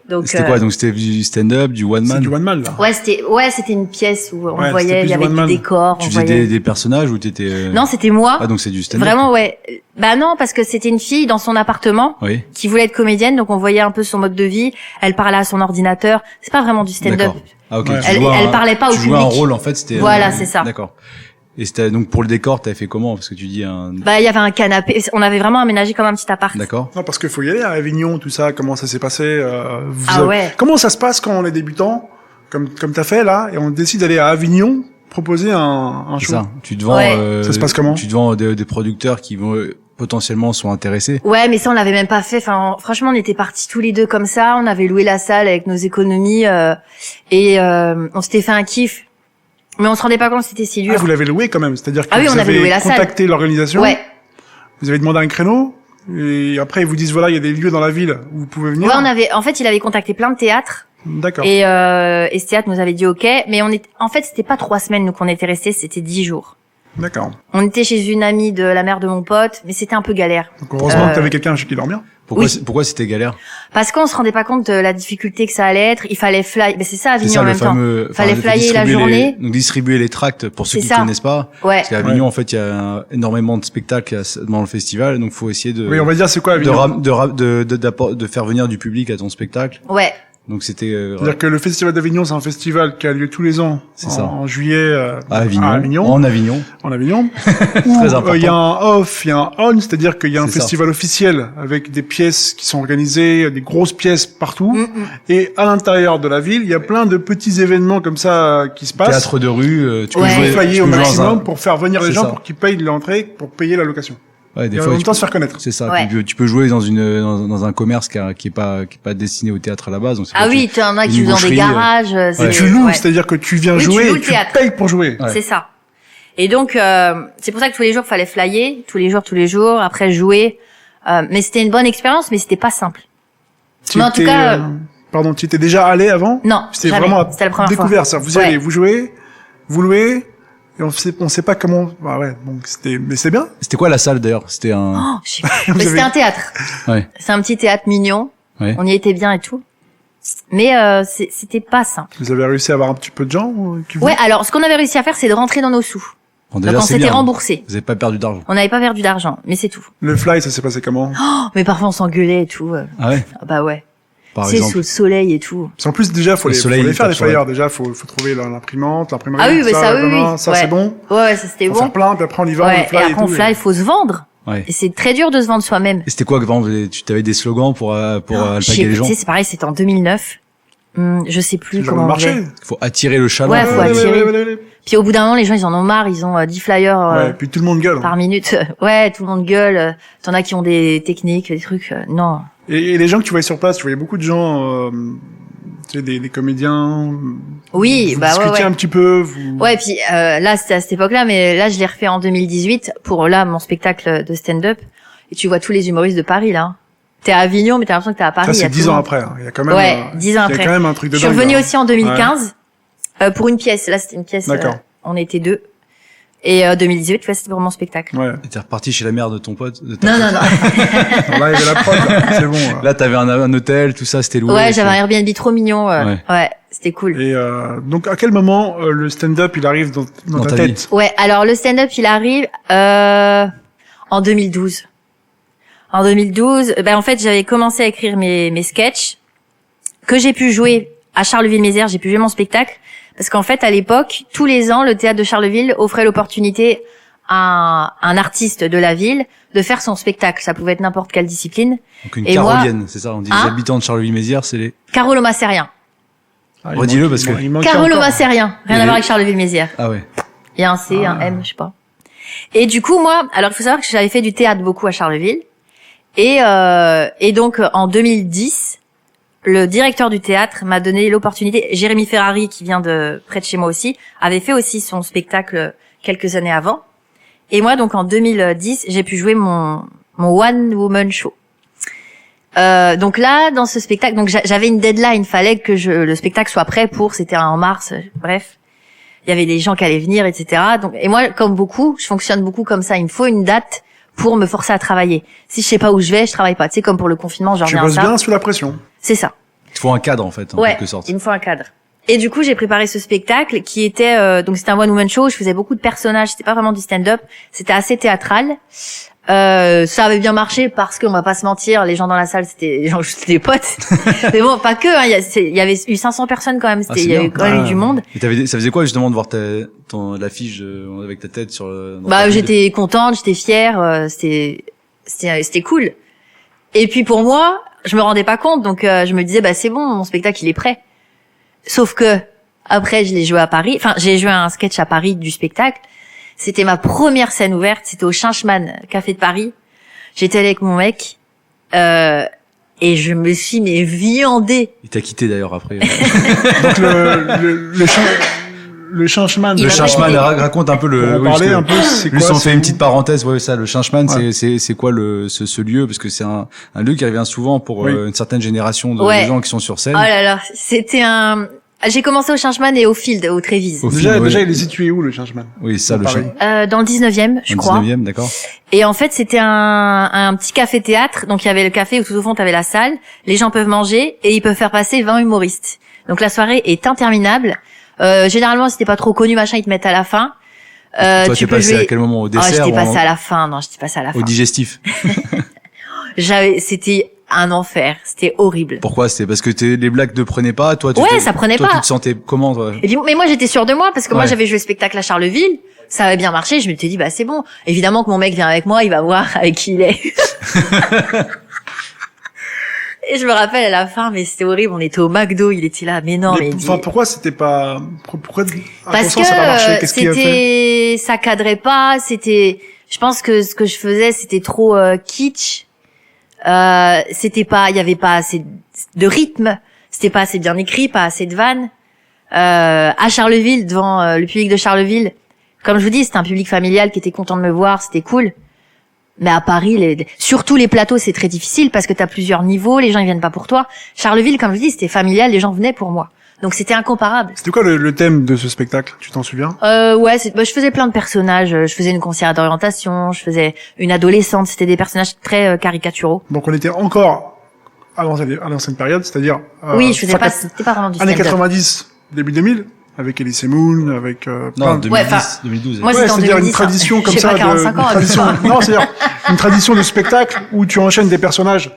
Donc C'était quoi? Donc c'était du stand-up, du one C'est man? du one man là. c'était une pièce où on Ouais, voyait, c'était il y plus avait du du one man. décor, Tu on faisais voyait. des personnages ou t'étais... Non, c'était moi. Ah, donc c'est du stand-up. Vraiment, ouais. Bah non, parce que c'était une fille dans son appartement Oui. qui voulait être comédienne, donc on voyait un peu son mode de vie. Elle parlait à son ordinateur. C'est pas vraiment du stand-up. D'accord. Ah, ok. Ouais. Tu Elle jouais un- parlait pas au Tu jouais un public. rôle, en fait, c'était... Voilà, c'est ça. D'accord. Et c'était, donc, pour le décor, t'avais fait comment? Parce que tu dis un... Bah il y avait un canapé. On avait vraiment aménagé comme un petit appart. D'accord. Non, parce qu'il faut y aller à Avignon, tout ça. Comment ça s'est passé Ah ouais. Comment ça se passe quand on est débutant, comme t'as fait là, et on décide d'aller à Avignon proposer un C'est show. ça. Tu te vends... Ouais. Ça se passe comment? Tu te vends des producteurs qui vont, potentiellement sont intéressés. Ouais, mais ça on l'avait même pas fait. Enfin, franchement, on était partis tous les deux comme ça. On avait loué la salle avec nos économies et on s'était fait un kiff. Mais on se rendait pas compte que c'était si dur. Ah, vous l'avez loué quand même, c'est-à-dire que Ah oui, vous on avait avez loué la salle. contacté l'organisation, Ouais. vous avez demandé un créneau, et après ils vous disent voilà, il y a des lieux dans la ville où vous pouvez venir. Ouais, en fait, il avait contacté plein de théâtres. D'accord. Et ce théâtre nous avait dit OK, mais en fait, c'était pas 3 semaines nous qu'on était restés, c'était 10 jours. D'accord. On était chez une amie de la mère de mon pote, mais c'était un peu galère. Donc heureusement que t'avais quelqu'un chez qui dormir. Pourquoi c'était galère? Parce qu'on se rendait pas compte de la difficulté que ça allait être. Il fallait fly. Ben c'est ça, C'est Avignon ça, en le même fameux... temps. Fallait enfin, flyer la distribuer journée. donc distribuer les tracts pour ceux C'est qui ça. connaissent pas. Ouais. Parce qu'à Avignon, en fait, il y a énormément de spectacles dans le festival, donc faut essayer de... Oui, on va dire c'est quoi Avignon? de faire venir du public à ton spectacle. Ouais. Donc c'était C'est-à-dire que le Festival d'Avignon, c'est un festival qui a lieu tous les ans. C'est ça. En juillet à Avignon, en Avignon. en Avignon. Où Très important. il y a un off, il y a un on, c'est-à-dire qu'il y a un C'est ça. festival officiel avec des pièces qui sont organisées, des grosses pièces partout. Mm. Et à l'intérieur de la ville, il y a plein de petits événements comme ça qui se passent. Théâtre de rue, tu peux Ouais. Il faut jouer, flyer tu au peux jouer dans maximum un... pour faire venir les C'est gens ça. pour qu'ils payent l'entrée, pour payer la location. Ouais, des Et en fois, même tu temps peux- se faire connaître. C'est ça. Ouais. Tu peux jouer dans un commerce qui est pas destiné au théâtre à la base. Donc c'est Ah pour oui, tu en as qui une jouent dans des boucherie, garages. Ouais. c'est- Tu loues, ouais. c'est-à-dire que tu viens Oui, tu jouer loues et le tu théâtre. payes pour jouer. Ouais. C'est ça. Et donc, c'est pour ça que tous les jours, fallait flyer, tous les jours, après jouer. Mais c'était une bonne expérience, mais c'était pas simple. Tu Mais en tout étais, cas, pardon, tu étais déjà allé avant? Non, C'était jamais. vraiment C'était la première découvert, fois. ça. Vous y Ouais. allez, vous jouez, vous louez, et on sait pas comment, bah ouais, donc mais c'est bien. C'était quoi la salle d'ailleurs? C'était un... Oh, je sais pas. Vous Mais c'était avez- un théâtre. Ouais. C'est un petit théâtre mignon. Ouais. On y était bien et tout. Mais c'était pas simple. Vous avez réussi à avoir un petit peu de gens qui vous... Ouais, alors ce qu'on avait réussi à faire, c'est de rentrer dans nos sous. Bon, Donc déjà, on c'est s'était bien. remboursé. Vous avez pas perdu d'argent. On n'avait pas perdu d'argent, mais c'est tout. Le fly, ça s'est passé comment? Oh, mais parfois on s'engueulait et tout. Ah ouais? Ah bah ouais. Par C'est exemple. sous le soleil et tout. Parce qu'en plus, déjà, faut Le les soleil, faire, tape les sur la- flyers. Déjà, faut trouver l'imprimante, l'imprimerie. Ah oui, mais ça, oui, vraiment, oui. ça, Ouais. c'est bon. Ouais, ça c'était Faut bon. faire plein, puis après, on y va, on Ouais, et fly après on tout, fly, il faut se vendre. Ouais. Et c'est très dur de se vendre soi-même. Et c'était quoi, par exemple, tu avais des slogans pour alpaguer les gens? Tu sais, c'est pareil, c'était en 2009. Je sais plus C'est le comment on marché. faisait. Il faut attirer le chaland. Ouais, faut attirer. Ouais, Puis au bout d'un moment, les gens, ils en ont marre, ils ont 10 flyers ouais, puis tout le monde gueule. par minute. Ouais, tout le monde gueule. T'en as qui ont des techniques, des trucs. Non. Et les gens que tu voyais sur place, tu voyais beaucoup de gens, tu sais, des comédiens. Oui, vous bah ouais, discutiez ouais. un petit peu. Vous... Ouais, puis là, c'était à cette époque-là, mais là, je l'ai refait en 2018 pour là mon spectacle de stand-up. Et tu vois tous les humoristes de Paris là. T'es à Avignon, mais t'as l'impression que t'es à Paris. Ça, il y c'est a 10 tout le ans monde. après. Hein. Il y a quand même. Ouais, 10 ans Il y après. a quand même un truc de Je suis dingue, revenue hein. aussi en 2015 pour une pièce. Là, c'était une pièce. D'accord. On était 2. Et 2018, tu vois, c'était pour mon spectacle. Ouais. Et t'es reparti chez la mère de ton pote? De ta Non, pote. non, non. Là, il y avait la prod, là. C'est bon. Là. Là, t'avais un hôtel, tout ça, c'était loué. Ouais, j'avais un Airbnb trop mignon. Ouais. Ouais, c'était cool. Et donc, à quel moment le stand-up il arrive dans ta ta tête? Ouais, alors le stand-up, il arrive en 2012. En 2012, ben en fait, j'avais commencé à écrire mes sketchs que j'ai pu jouer à Charleville-Mézières. J'ai pu jouer mon spectacle parce qu'en fait, à l'époque, tous les ans, le théâtre de Charleville offrait l'opportunité à un artiste de la ville de faire son spectacle. Ça pouvait être n'importe quelle discipline. Donc une Et moi- carolienne, c'est ça? On dit Hein les habitants de Charleville-Mézières, c'est les... Carolo Massérien. Ah, il Redis-le, manque- parce que- il manque Carolo encore. Massérien. Rien Et à voir les- avec Charleville-Mézières. Ah ouais. Il y a un C, un M, je sais pas. Et du coup, moi, alors il faut savoir que j'avais fait du théâtre beaucoup à Charleville. Et donc, en 2010, le directeur du théâtre m'a donné l'opportunité. Jérémy Ferrari, qui vient de près de chez moi aussi, avait fait aussi son spectacle quelques années avant. Et moi, donc, en 2010, j'ai pu jouer mon one woman show. Donc là, dans ce spectacle, donc j'avais une deadline, fallait que le spectacle soit prêt c'était en mars, bref. Il y avait des gens qui allaient venir, etc. Donc, et moi, comme beaucoup, je fonctionne beaucoup comme ça. Il me faut une date pour me forcer à travailler. Si je sais pas où je vais, je travaille pas. Tu sais, comme pour le confinement, je Tu reviens à bosses ça. bien sous la pression. C'est ça. Il faut un cadre en fait, en Ouais, quelque sorte. il me faut un cadre. Et du coup, j'ai préparé ce spectacle qui était donc c'était un one woman show où je faisais beaucoup de personnages, c'était pas vraiment du stand-up, c'était assez théâtral. Ça avait bien marché parce qu'on va pas se mentir, les gens dans la salle c'était des potes. Mais bon, pas que hein, il y avait eu 500 personnes quand même, il y a eu quand même eu du monde. Et ça faisait quoi justement de voir l'affiche avec ta tête sur J'étais contente, j'étais fière, c'était cool. Et puis pour moi, je me rendais pas compte, donc je me disais c'est bon, mon spectacle il est prêt. Sauf que après je l'ai joué à Paris, enfin j'ai joué un sketch à Paris du spectacle. C'était ma première scène ouverte, c'était au Changeman Café de Paris. J'étais allée avec mon mec et je me suis viandée. Il t'a quitté d'ailleurs après. Donc le Changeman. Le Changeman raconte un peu on parlait un peu, c'est quoi? Juste on fait une petite parenthèse, ça, le Changeman, c'est quoi ce lieu? Parce que c'est un lieu qui revient souvent pour une certaine génération de gens qui sont sur scène. Oh là là, j'ai commencé au Changeman et au Field, au Trévise. Déjà, il est situé où, le Changeman? Oui, ça, le Changeman. Dans le 19e, je crois. 19e, d'accord. Et en fait, c'était un petit café-théâtre. Donc, il y avait le café où tout au fond, t'avais la salle. Les gens peuvent manger et ils peuvent faire passer 20 humoristes. Donc, la soirée est interminable. Généralement, si t'es pas trop connu, machin, ils te mettent à la fin. Toi, t'es passé à quel moment? Au dessert? J'étais passé à la fin. Non, j'étais passé à la fin. Au digestif. C'était un enfer, c'était horrible. Pourquoi? C'était parce que les blagues ne prenaient pas, toi ça prenait pas. Tu te sentais comment, toi? Et puis, mais moi j'étais sûre de moi parce que moi j'avais joué le spectacle à Charleville, ça avait bien marché, je me suis dit c'est bon. Évidemment que mon mec vient avec moi, il va voir avec qui il est. Et je me rappelle à la fin, mais c'était horrible, on était au McDo, il était là, mais non, mais pourquoi c'était pas parce que ça a pas marché? Qu'est-ce qu'il a fait? Ça cadrait pas, je pense que ce que je faisais c'était trop kitsch. Il y avait pas assez de rythme, c'était pas assez bien écrit, pas assez de vannes. À Charleville, devant le public de Charleville, comme je vous dis, c'était un public familial qui était content de me voir, c'était cool. Mais à Paris, surtout les plateaux, c'est très difficile parce que t'as plusieurs niveaux, les gens ils viennent pas pour toi. Charleville, comme je vous dis, c'était familial, les gens venaient pour moi. Donc c'était incomparable. C'était quoi le thème de ce spectacle? Tu t'en souviens? Je faisais plein de personnages. Je faisais une conseillère d'orientation, je faisais une adolescente. C'était des personnages très caricaturaux. Donc on était encore à l'ancienne période, c'est-à-dire oui, c'était pas vraiment du années stand-up. 90, début 2000, avec Elise Moon, avec non, 2012. Moi, c'était en c'est-à-dire 2010, une tradition comme j'ai ça pas 45 ans, non, c'est-à-dire une tradition de spectacle où tu enchaînes des personnages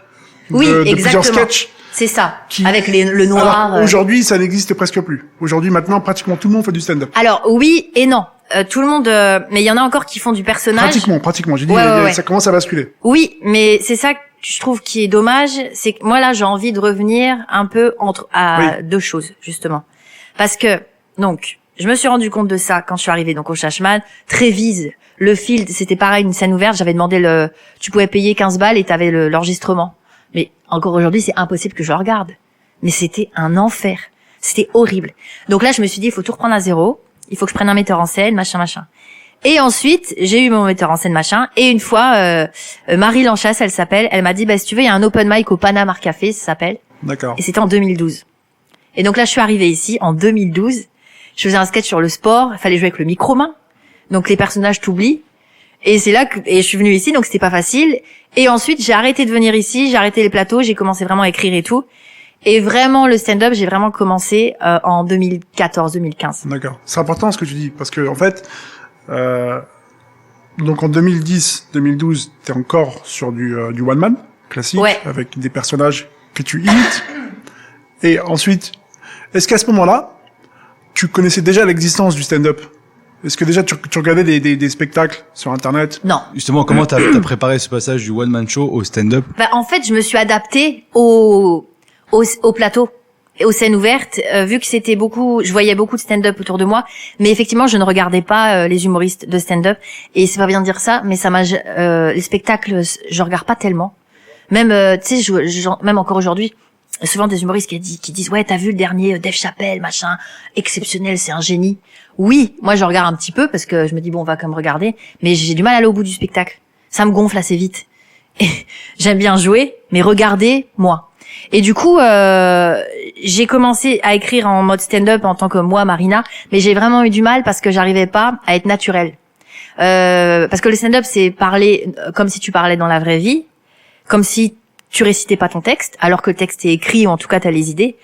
de plusieurs sketchs. C'est ça, avec le noir. Alors, aujourd'hui, ça n'existe presque plus. Aujourd'hui, maintenant, pratiquement tout le monde fait du stand-up. Alors, oui et non. Tout le monde, mais il y en a encore qui font du personnage. Pratiquement. J'ai dit, ça commence à basculer. Oui, mais c'est ça que je trouve qui est dommage, c'est que moi là, j'ai envie de revenir un peu deux choses, justement. Parce que, donc, je me suis rendu compte de ça quand je suis arrivée donc au Changeman. Trévise, le Field, c'était pareil, une scène ouverte, j'avais demandé tu pouvais payer 15 balles et t'avais l'enregistrement. Mais encore aujourd'hui, c'est impossible que je le regarde. Mais c'était un enfer. C'était horrible. Donc là, je me suis dit, il faut tout reprendre à zéro. Il faut que je prenne un metteur en scène, machin. Et ensuite, j'ai eu mon metteur en scène, machin. Et une fois, Marie Lanchasse, elle s'appelle, elle m'a dit, si tu veux, il y a un open mic au Panama Café, ça s'appelle. D'accord. Et c'était en 2012. Et donc là, je suis arrivée ici en 2012. Je faisais un sketch sur le sport. Il fallait jouer avec le micro-main. Donc les personnages t'oublient. Et c'est là et je suis venue ici, donc c'était pas facile. Et ensuite, j'ai arrêté de venir ici, j'ai arrêté les plateaux, j'ai commencé vraiment à écrire et tout. Et vraiment, le stand-up, j'ai vraiment commencé en 2014-2015. D'accord. C'est important ce que tu dis, parce que en fait, donc en 2010-2012, t'es encore sur du one-man classique, avec des personnages que tu imites. Et ensuite, est-ce qu'à ce moment-là, tu connaissais déjà l'existence du stand-up? Est-ce que déjà tu regardais des spectacles sur Internet? Non. Justement, comment t'as préparé ce passage du one-man show au stand-up? En fait, je me suis adaptée au plateau, aux scènes ouvertes, vu que c'était je voyais beaucoup de stand-up autour de moi, mais effectivement, je ne regardais pas les humoristes de stand-up. Et c'est pas bien de dire ça, mais les spectacles, je regarde pas tellement. Même, tu sais, même encore aujourd'hui, souvent des humoristes qui disent ouais, t'as vu le dernier Dave Chappelle, machin, exceptionnel, c'est un génie. Oui, moi je regarde un petit peu parce que je me dis on va quand même regarder, mais j'ai du mal à aller au bout du spectacle. Ça me gonfle assez vite. Et j'aime bien jouer, mais regarder, moi. Et du coup, j'ai commencé à écrire en mode stand-up en tant que moi, Marina, mais j'ai vraiment eu du mal parce que j'arrivais pas à être naturelle. Parce que le stand-up, c'est parler comme si tu parlais dans la vraie vie, comme si tu récitais pas ton texte, alors que le texte est écrit, ou en tout cas t'as les idées.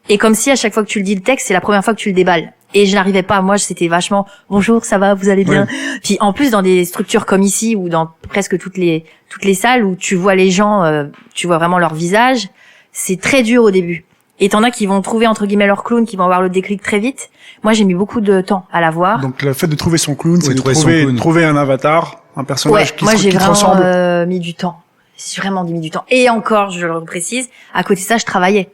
Et comme si à chaque fois que tu le dis le texte, c'est la première fois que tu le déballes. Et je n'arrivais pas, moi c'était vachement bonjour, ça va, vous allez bien. Ouais. Puis en plus dans des structures comme ici ou dans presque toutes les salles où tu vois les gens, tu vois vraiment leur visage, c'est très dur au début. Et t'en as qui vont trouver entre guillemets leur clown, qui vont avoir le déclic très vite. Moi j'ai mis beaucoup de temps à l'avoir. Donc le fait de trouver son clown, c'est de trouver un avatar, un personnage qui te ressemble. Moi j'ai vraiment mis du temps. J'ai vraiment mis du temps. Et encore, je le précise, à côté de ça, je travaillais.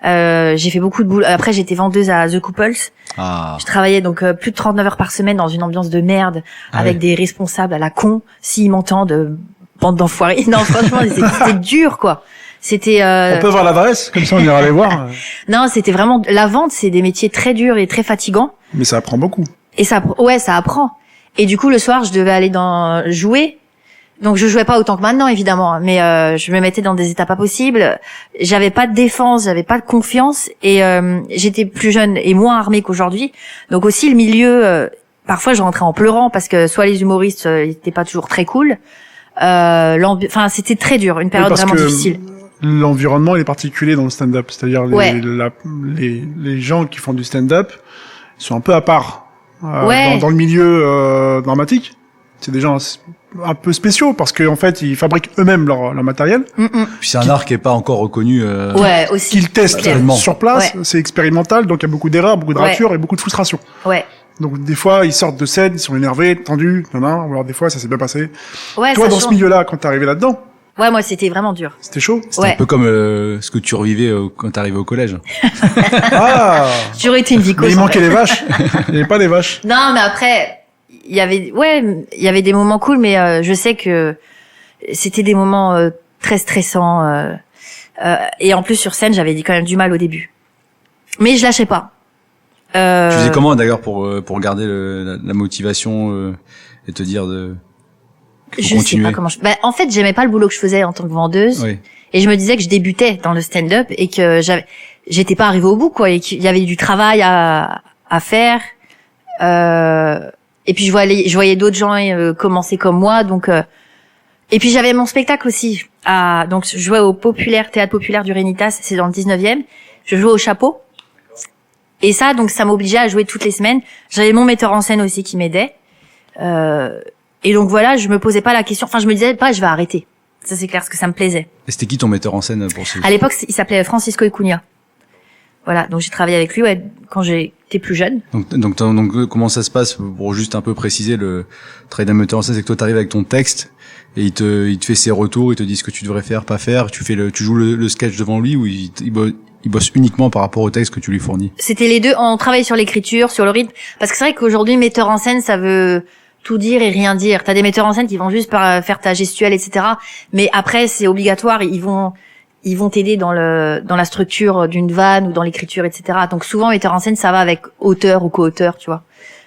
J'ai fait beaucoup de boulot. Après, j'étais vendeuse à The Couples. Je travaillais donc plus de 39 heures par semaine dans une ambiance de merde, avec des responsables à la con, s'ils m'entendent, bande d'enfoirés. Non, franchement, c'était dur, quoi. C'était. On peut voir l'adresse, comme ça on ira les voir. Non, c'était vraiment la vente. C'est des métiers très durs et très fatigants. Mais ça apprend beaucoup. Et ça apprend. Et du coup, le soir, je devais aller jouer. Donc je jouais pas autant que maintenant évidemment, mais je me mettais dans des états pas possibles. J'avais pas de défense, j'avais pas de confiance et j'étais plus jeune et moins armée qu'aujourd'hui. Donc aussi le milieu, parfois je rentrais en pleurant parce que soit les humoristes ils étaient pas toujours très cool. Enfin c'était très dur, une période vraiment difficile. L'environnement il est particulier dans le stand-up, c'est-à-dire les gens qui font du stand-up sont un peu à part dans le milieu dramatique. C'est des gens un peu spéciaux parce qu'en fait ils fabriquent eux-mêmes leur matériel. Puis c'est un art qui est pas encore reconnu. Aussi. Qu'ils testent sur place, c'est expérimental, donc il y a beaucoup d'erreurs, beaucoup de ratures et beaucoup de frustration. Donc des fois ils sortent de scène, ils sont énervés, tendus, ou alors des fois ça s'est bien passé. Toi dans ce milieu-là, quand t'es arrivé là-dedans. Ouais, moi c'était vraiment dur. C'était chaud. C'était un peu comme ce que tu revivais quand t'arrivais au collège. J'ai été une vie. Mais il manquait les vaches. Il n'y avait pas des vaches. Non, mais après. Il y avait des moments cool, mais je sais que c'était des moments très stressants. Et en plus sur scène, j'avais quand même du mal au début. Mais je lâchais pas. Tu faisais comment d'ailleurs pour garder la motivation et te dire de je sais pas comment en fait, j'aimais pas le boulot que je faisais en tant que vendeuse. Oui. Et je me disais que je débutais dans le stand-up et que j'étais pas arrivée au bout, quoi, et qu'il y avait du travail à faire. Et puis je voyais d'autres gens commencer comme moi, donc et puis j'avais mon spectacle aussi. Donc je jouais au théâtre populaire du Rénitas, c'est dans le 19e. Je jouais au Chapeau. Et ça, donc ça m'obligeait à jouer toutes les semaines. J'avais mon metteur en scène aussi qui m'aidait. Et donc voilà, je me posais pas la question. Enfin, je me disais pas, je vais arrêter. Ça c'est clair, parce que ça me plaisait. Et c'était qui ton metteur en scène pour ce? À l'époque, il s'appelait Francisco Icunha. Voilà, donc j'ai travaillé avec lui quand j'étais plus jeune. Donc comment ça se passe pour juste un peu préciser le travail d'un metteur en scène, c'est que toi t'arrives avec ton texte et il te fait ses retours, il te dit ce que tu devrais faire, pas faire, tu joues le sketch devant lui ou il bosse uniquement par rapport au texte que tu lui fournis? C'était les deux, on travaille sur l'écriture, sur le rythme, parce que c'est vrai qu'aujourd'hui metteur en scène ça veut tout dire et rien dire. T'as des metteurs en scène qui vont juste faire ta gestuelle, etc. Mais après c'est obligatoire, ils vont t'aider dans la structure d'une vanne ou dans l'écriture, etc. Donc souvent, metteur en scène, ça va avec auteur ou co-auteur, tu vois.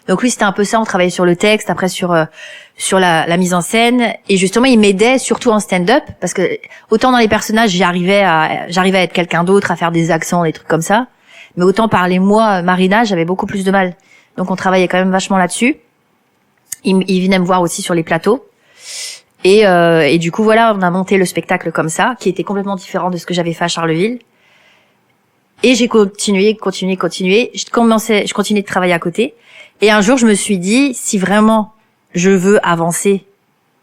Donc oui, c'était un peu ça, on travaillait sur le texte, après sur la mise en scène. Et justement, il m'aidait surtout en stand-up, parce que autant dans les personnages, j'arrivais à être quelqu'un d'autre, à faire des accents, des trucs comme ça. Mais autant parler moi, Marina, j'avais beaucoup plus de mal. Donc on travaillait quand même vachement là-dessus. Il venait me voir aussi sur les plateaux. Et du coup, voilà, on a monté le spectacle comme ça, qui était complètement différent de ce que j'avais fait à Charleville. Et j'ai continué. Je continuais de travailler à côté. Et un jour, je me suis dit, si vraiment je veux avancer,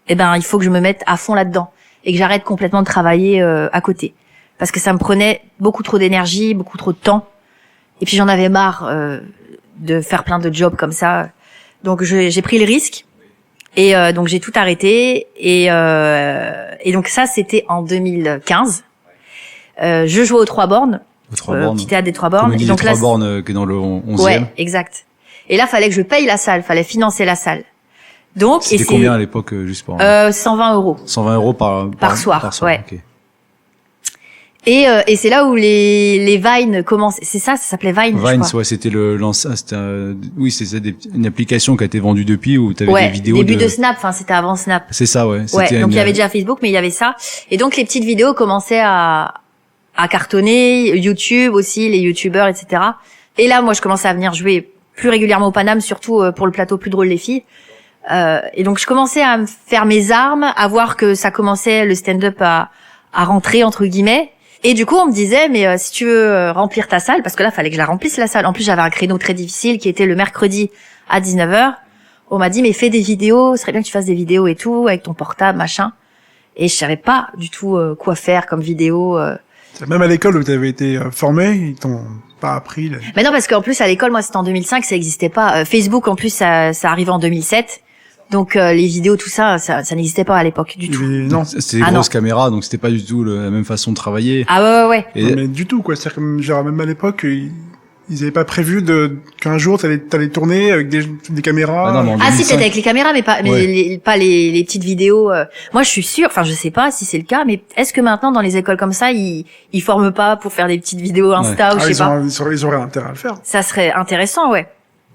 il faut que je me mette à fond là-dedans. Et que j'arrête complètement de travailler à côté. Parce que ça me prenait beaucoup trop d'énergie, beaucoup trop de temps. Et puis j'en avais marre de faire plein de jobs comme ça. Donc j'ai pris le risque. Et donc j'ai tout arrêté et donc ça c'était en 2015. Je jouais aux Trois Bornes, petit théâtre des Trois Bornes. Et donc Trois Bornes qui est dans le 11e. Ouais, exact. Et là fallait que je paye la salle, fallait financer la salle. Donc c'était combien à l'époque juste pour 120 euros. 120 euros par soir. Ouais. Okay. Et c'est là où les Vines commencent. C'est ça s'appelait Vine. Vine, ouais, c'était une application qui a été vendue depuis où t'avais des vidéos. Début de Snap, enfin c'était avant Snap. C'est ça, ouais. Ouais. Donc il y avait déjà Facebook, mais il y avait ça. Et donc les petites vidéos commençaient à cartonner, YouTube aussi, les YouTubeurs, etc. Et là, moi, je commençais à venir jouer plus régulièrement au Paname, surtout pour le plateau Plus drôle les filles. Et donc je commençais à me faire mes armes, à voir que ça commençait le stand-up à à rentrer entre guillemets. Et du coup, on me disait, mais si tu veux remplir ta salle, parce que là, fallait que je la remplisse la salle. En plus, j'avais un créneau très difficile qui était le mercredi à 19h. On m'a dit, mais fais des vidéos, ce serait bien que tu fasses des vidéos et tout, avec ton portable, machin. Et je savais pas du tout quoi faire comme vidéo. Même à l'école où tu avais été formé, ils t'ont pas appris. Là. Mais non, parce qu'en plus, à l'école, moi, c'était en 2005, ça existait pas. Facebook, en plus, ça arrivait en 2007. Donc, les vidéos, tout ça, ça n'existait pas à l'époque du tout. Non. C'était des grosses caméras, donc c'était pas du tout la même façon de travailler. Ah ouais. Et... Mais du tout, quoi. C'est-à-dire que, genre, même à l'époque, ils avaient pas prévu qu'un jour t'allais tourner avec des caméras. Ah, non, si, peut-être avec les caméras, mais pas, pas les petites vidéos. Moi, je suis sûre, enfin, je sais pas si c'est le cas, mais est-ce que maintenant, dans les écoles comme ça, ils forment pas pour faire des petites vidéos Insta ou je sais pas? Ils auraient intérêt à le faire. Ça serait intéressant, ouais.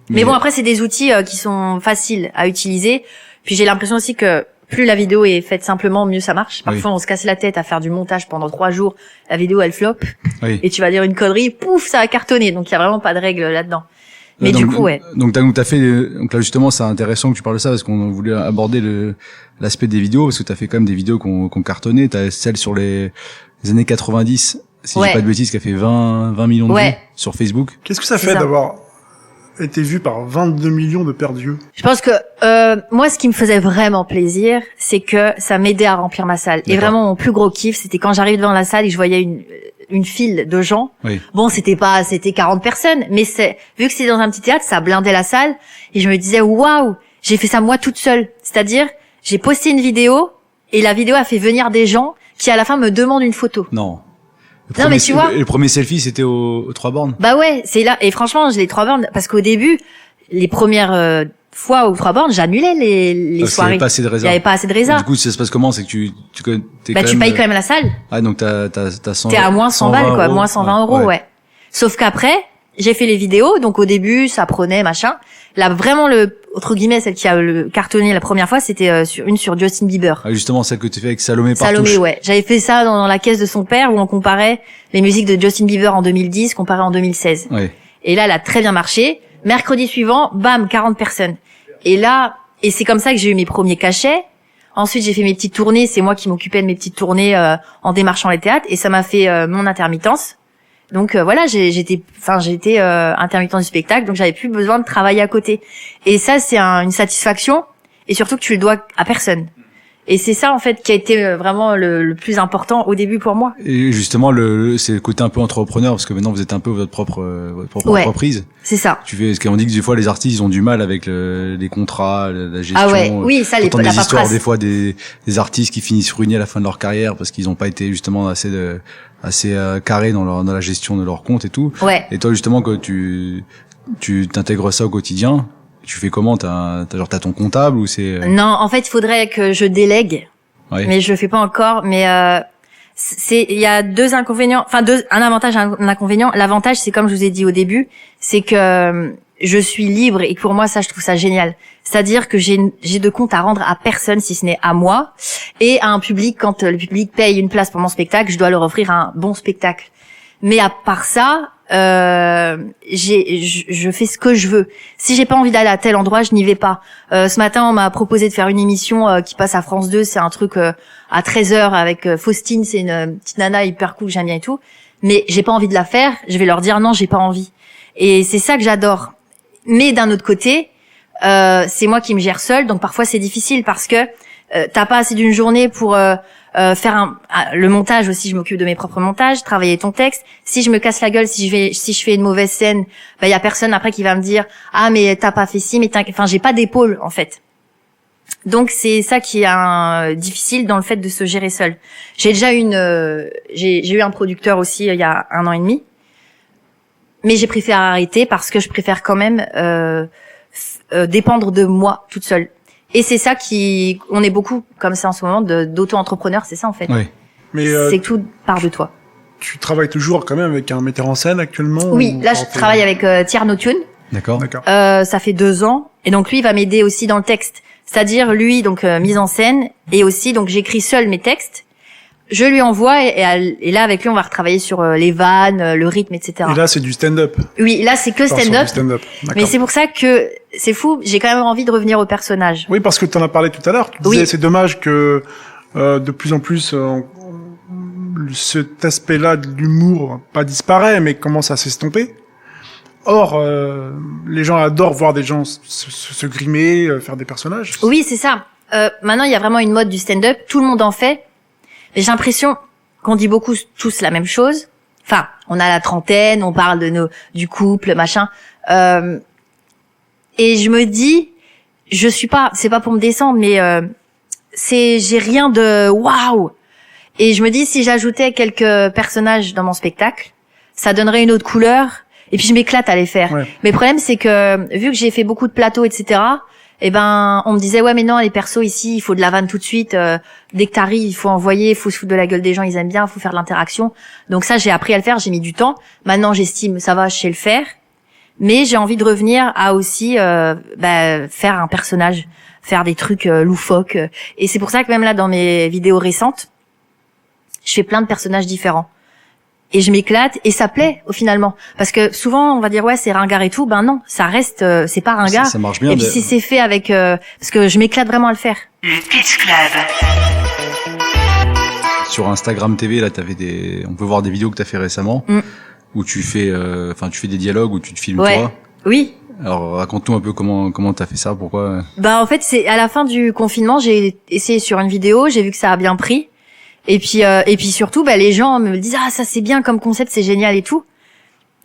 Mais bon, après, c'est des outils qui sont faciles à utiliser. Puis j'ai l'impression aussi que plus la vidéo est faite simplement, mieux ça marche. Parfois, on se casse la tête à faire du montage pendant 3 jours. La vidéo, elle floppe. Et tu vas dire une connerie, pouf, ça a cartonné. Donc, il y a vraiment pas de règle là-dedans. Mais donc, du coup, ouais. Donc, t'as fait, donc là, justement, c'est intéressant que tu parles de ça parce qu'on voulait aborder l'aspect des vidéos parce que t'as fait quand même des vidéos qu'on cartonné. T'as celle sur les années 90, si j'ai pas de bêtises, qui a fait 20 millions de vues sur Facebook. Qu'est-ce que ça fait d'avoir été vu par 22 millions de paires d'yeux? Je pense que moi, ce qui me faisait vraiment plaisir, c'est que ça m'aidait à remplir ma salle. Et vraiment, mon plus gros kiff, c'était quand j'arrivais devant la salle et que je voyais une file de gens. Bon, c'était 40 personnes, mais vu que c'était dans un petit théâtre, ça blindait la salle. Et je me disais, waouh, j'ai fait ça moi toute seule. C'est-à-dire, j'ai posté une vidéo et la vidéo a fait venir des gens qui à la fin me demandent une photo. Non. Non, mais tu vois. Le premier selfie, c'était aux 3 bornes. Bah ouais, c'est là. Et franchement, j'ai les 3 bornes parce qu'au début, les premières fois aux 3 bornes, j'annulais les soirées. Il n'y avait pas assez de réserves. Il y avait pas assez de réserves. Du coup, ça se passe comment? C'est que tu payes quand même la salle. Ah, donc t'as 100. T'es à moins 100 balles, quoi. Moins 120 euros, ouais. Sauf qu'après, j'ai fait les vidéos. Donc au début, ça prenait, machin. Là, vraiment, entre guillemets, celle qui a le cartonné la première fois, c'était sur Justin Bieber. Ah, justement, celle que tu fais avec Salomé Partouche. Salomé, ouais. J'avais fait ça dans la caisse de son père où on comparait les musiques de Justin Bieber en 2010 comparées en 2016. Ouais. Et là, elle a très bien marché. Mercredi suivant, bam, 40 personnes. Et là, c'est comme ça que j'ai eu mes premiers cachets. Ensuite, j'ai fait mes petites tournées. C'est moi qui m'occupais de mes petites tournées en démarchant les théâtres. Et ça m'a fait mon intermittence. Donc voilà, j'étais intermittent du spectacle, donc j'avais plus besoin de travailler à côté. Et ça, c'est une satisfaction, et surtout que tu le dois à personne. Et c'est ça en fait qui a été vraiment le plus important au début pour moi. Et justement, c'est le côté un peu entrepreneur parce que maintenant vous êtes un peu votre propre entreprise. C'est ça. Tu fais, parce qu'on dit que des fois les artistes ils ont du mal avec les contrats, la gestion. Ah ouais, oui, ça, la paperasse. Des histoires des fois des artistes qui finissent ruinés à la fin de leur carrière parce qu'ils n'ont pas été justement assez carrés dans la gestion de leur compte et tout. Ouais. Et toi justement que tu t'intègres ça au quotidien, tu fais comment? T'as ton comptable ou c'est Non, en fait, il faudrait que je délègue. Ouais. Mais je le fais pas encore, mais il y a deux inconvénients, un avantage et un inconvénient. L'avantage, c'est comme je vous ai dit au début, c'est que je suis libre et pour moi ça, je trouve ça génial. C'est-à-dire que j'ai de compte à rendre à personne si ce n'est à moi et à un public. Quand le public paye une place pour mon spectacle, je dois leur offrir un bon spectacle. Mais à part ça, je fais ce que je veux. Si j'ai pas envie d'aller à tel endroit, je n'y vais pas. Ce matin, on m'a proposé de faire une émission qui passe à France 2. C'est un truc à 13h avec Faustine. C'est une petite nana hyper cool, j'aime bien et tout. Mais j'ai pas envie de la faire. Je vais leur dire non, j'ai pas envie. Et c'est ça que j'adore. Mais d'un autre côté, c'est moi qui me gère seule. Donc parfois, c'est difficile parce que t'as pas assez d'une journée pour faire le montage aussi. Je m'occupe de mes propres montages, travailler ton texte. Si je me casse la gueule, si je fais une mauvaise scène, bah y a personne après qui va me dire ah mais t'as pas fait ci, mais j'ai pas d'épaule en fait. Donc c'est ça qui est difficile dans le fait de se gérer seul. J'ai déjà j'ai eu un producteur aussi il y a 1 an et demi, mais j'ai préféré arrêter parce que je préfère quand même dépendre de moi toute seule. Et c'est ça on est beaucoup comme ça en ce moment d'auto-entrepreneurs, c'est ça en fait. Oui. Mais c'est que tout part de toi. Tu travailles toujours quand même avec un metteur en scène actuellement? Oui, là je travaille avec Tierno Tune. D'accord. Ça fait 2 ans et donc lui il va m'aider aussi dans le texte. C'est-à-dire lui donc mise en scène et aussi donc j'écris seul mes textes. Je lui envoie et là avec lui on va retravailler sur les vannes, le rythme, etc. Et là c'est du stand-up. Oui, là c'est que stand-up. Mais c'est pour ça que c'est fou. J'ai quand même envie de revenir au personnage. Oui, parce que tu en as parlé tout à l'heure. Tu disais c'est dommage que de plus en plus cet aspect-là de l'humour pas disparaît, mais commence à s'estomper. Or, les gens adorent voir des gens se grimer, faire des personnages. Oui, c'est ça. Maintenant, il y a vraiment une mode du stand-up. Tout le monde en fait. Mais j'ai l'impression qu'on dit beaucoup tous la même chose. Enfin, on a la trentaine, on parle de du couple, machin. Et je me dis, c'est pas pour me descendre, mais j'ai rien de waouh. Et je me dis, si j'ajoutais quelques personnages dans mon spectacle, ça donnerait une autre couleur. Et puis je m'éclate à les faire. Ouais. Mais le problème, c'est que vu que j'ai fait beaucoup de plateaux, etc., eh ben, on me disait ouais, mais non, les persos ici, il faut de la vanne tout de suite. Dès que t'arrives, il faut envoyer, il faut se foutre de la gueule des gens, ils aiment bien, il faut faire de l'interaction. Donc ça, j'ai appris à le faire, j'ai mis du temps. Maintenant, j'estime ça va, je sais le faire. Mais j'ai envie de revenir à aussi faire un personnage, faire des trucs loufoques. Et c'est pour ça que même là, dans mes vidéos récentes, je fais plein de personnages différents. Et je m'éclate et ça plaît au finalement, parce que souvent on va dire ouais c'est ringard et tout, ben non, ça reste c'est pas ringard. Ça marche bien. Et puis si c'est fait avec parce que je m'éclate vraiment à le faire. Le Pitch Club. Sur Instagram TV, là, on peut voir des vidéos que t'as fait récemment, où tu fais des dialogues, où tu te filmes toi. Oui. Alors raconte-nous un peu comment t'as fait ça, pourquoi. Bah en fait c'est à la fin du confinement, j'ai essayé sur une vidéo, j'ai vu que ça a bien pris. Et puis surtout, les gens me disent ah ça c'est bien comme concept, c'est génial et tout.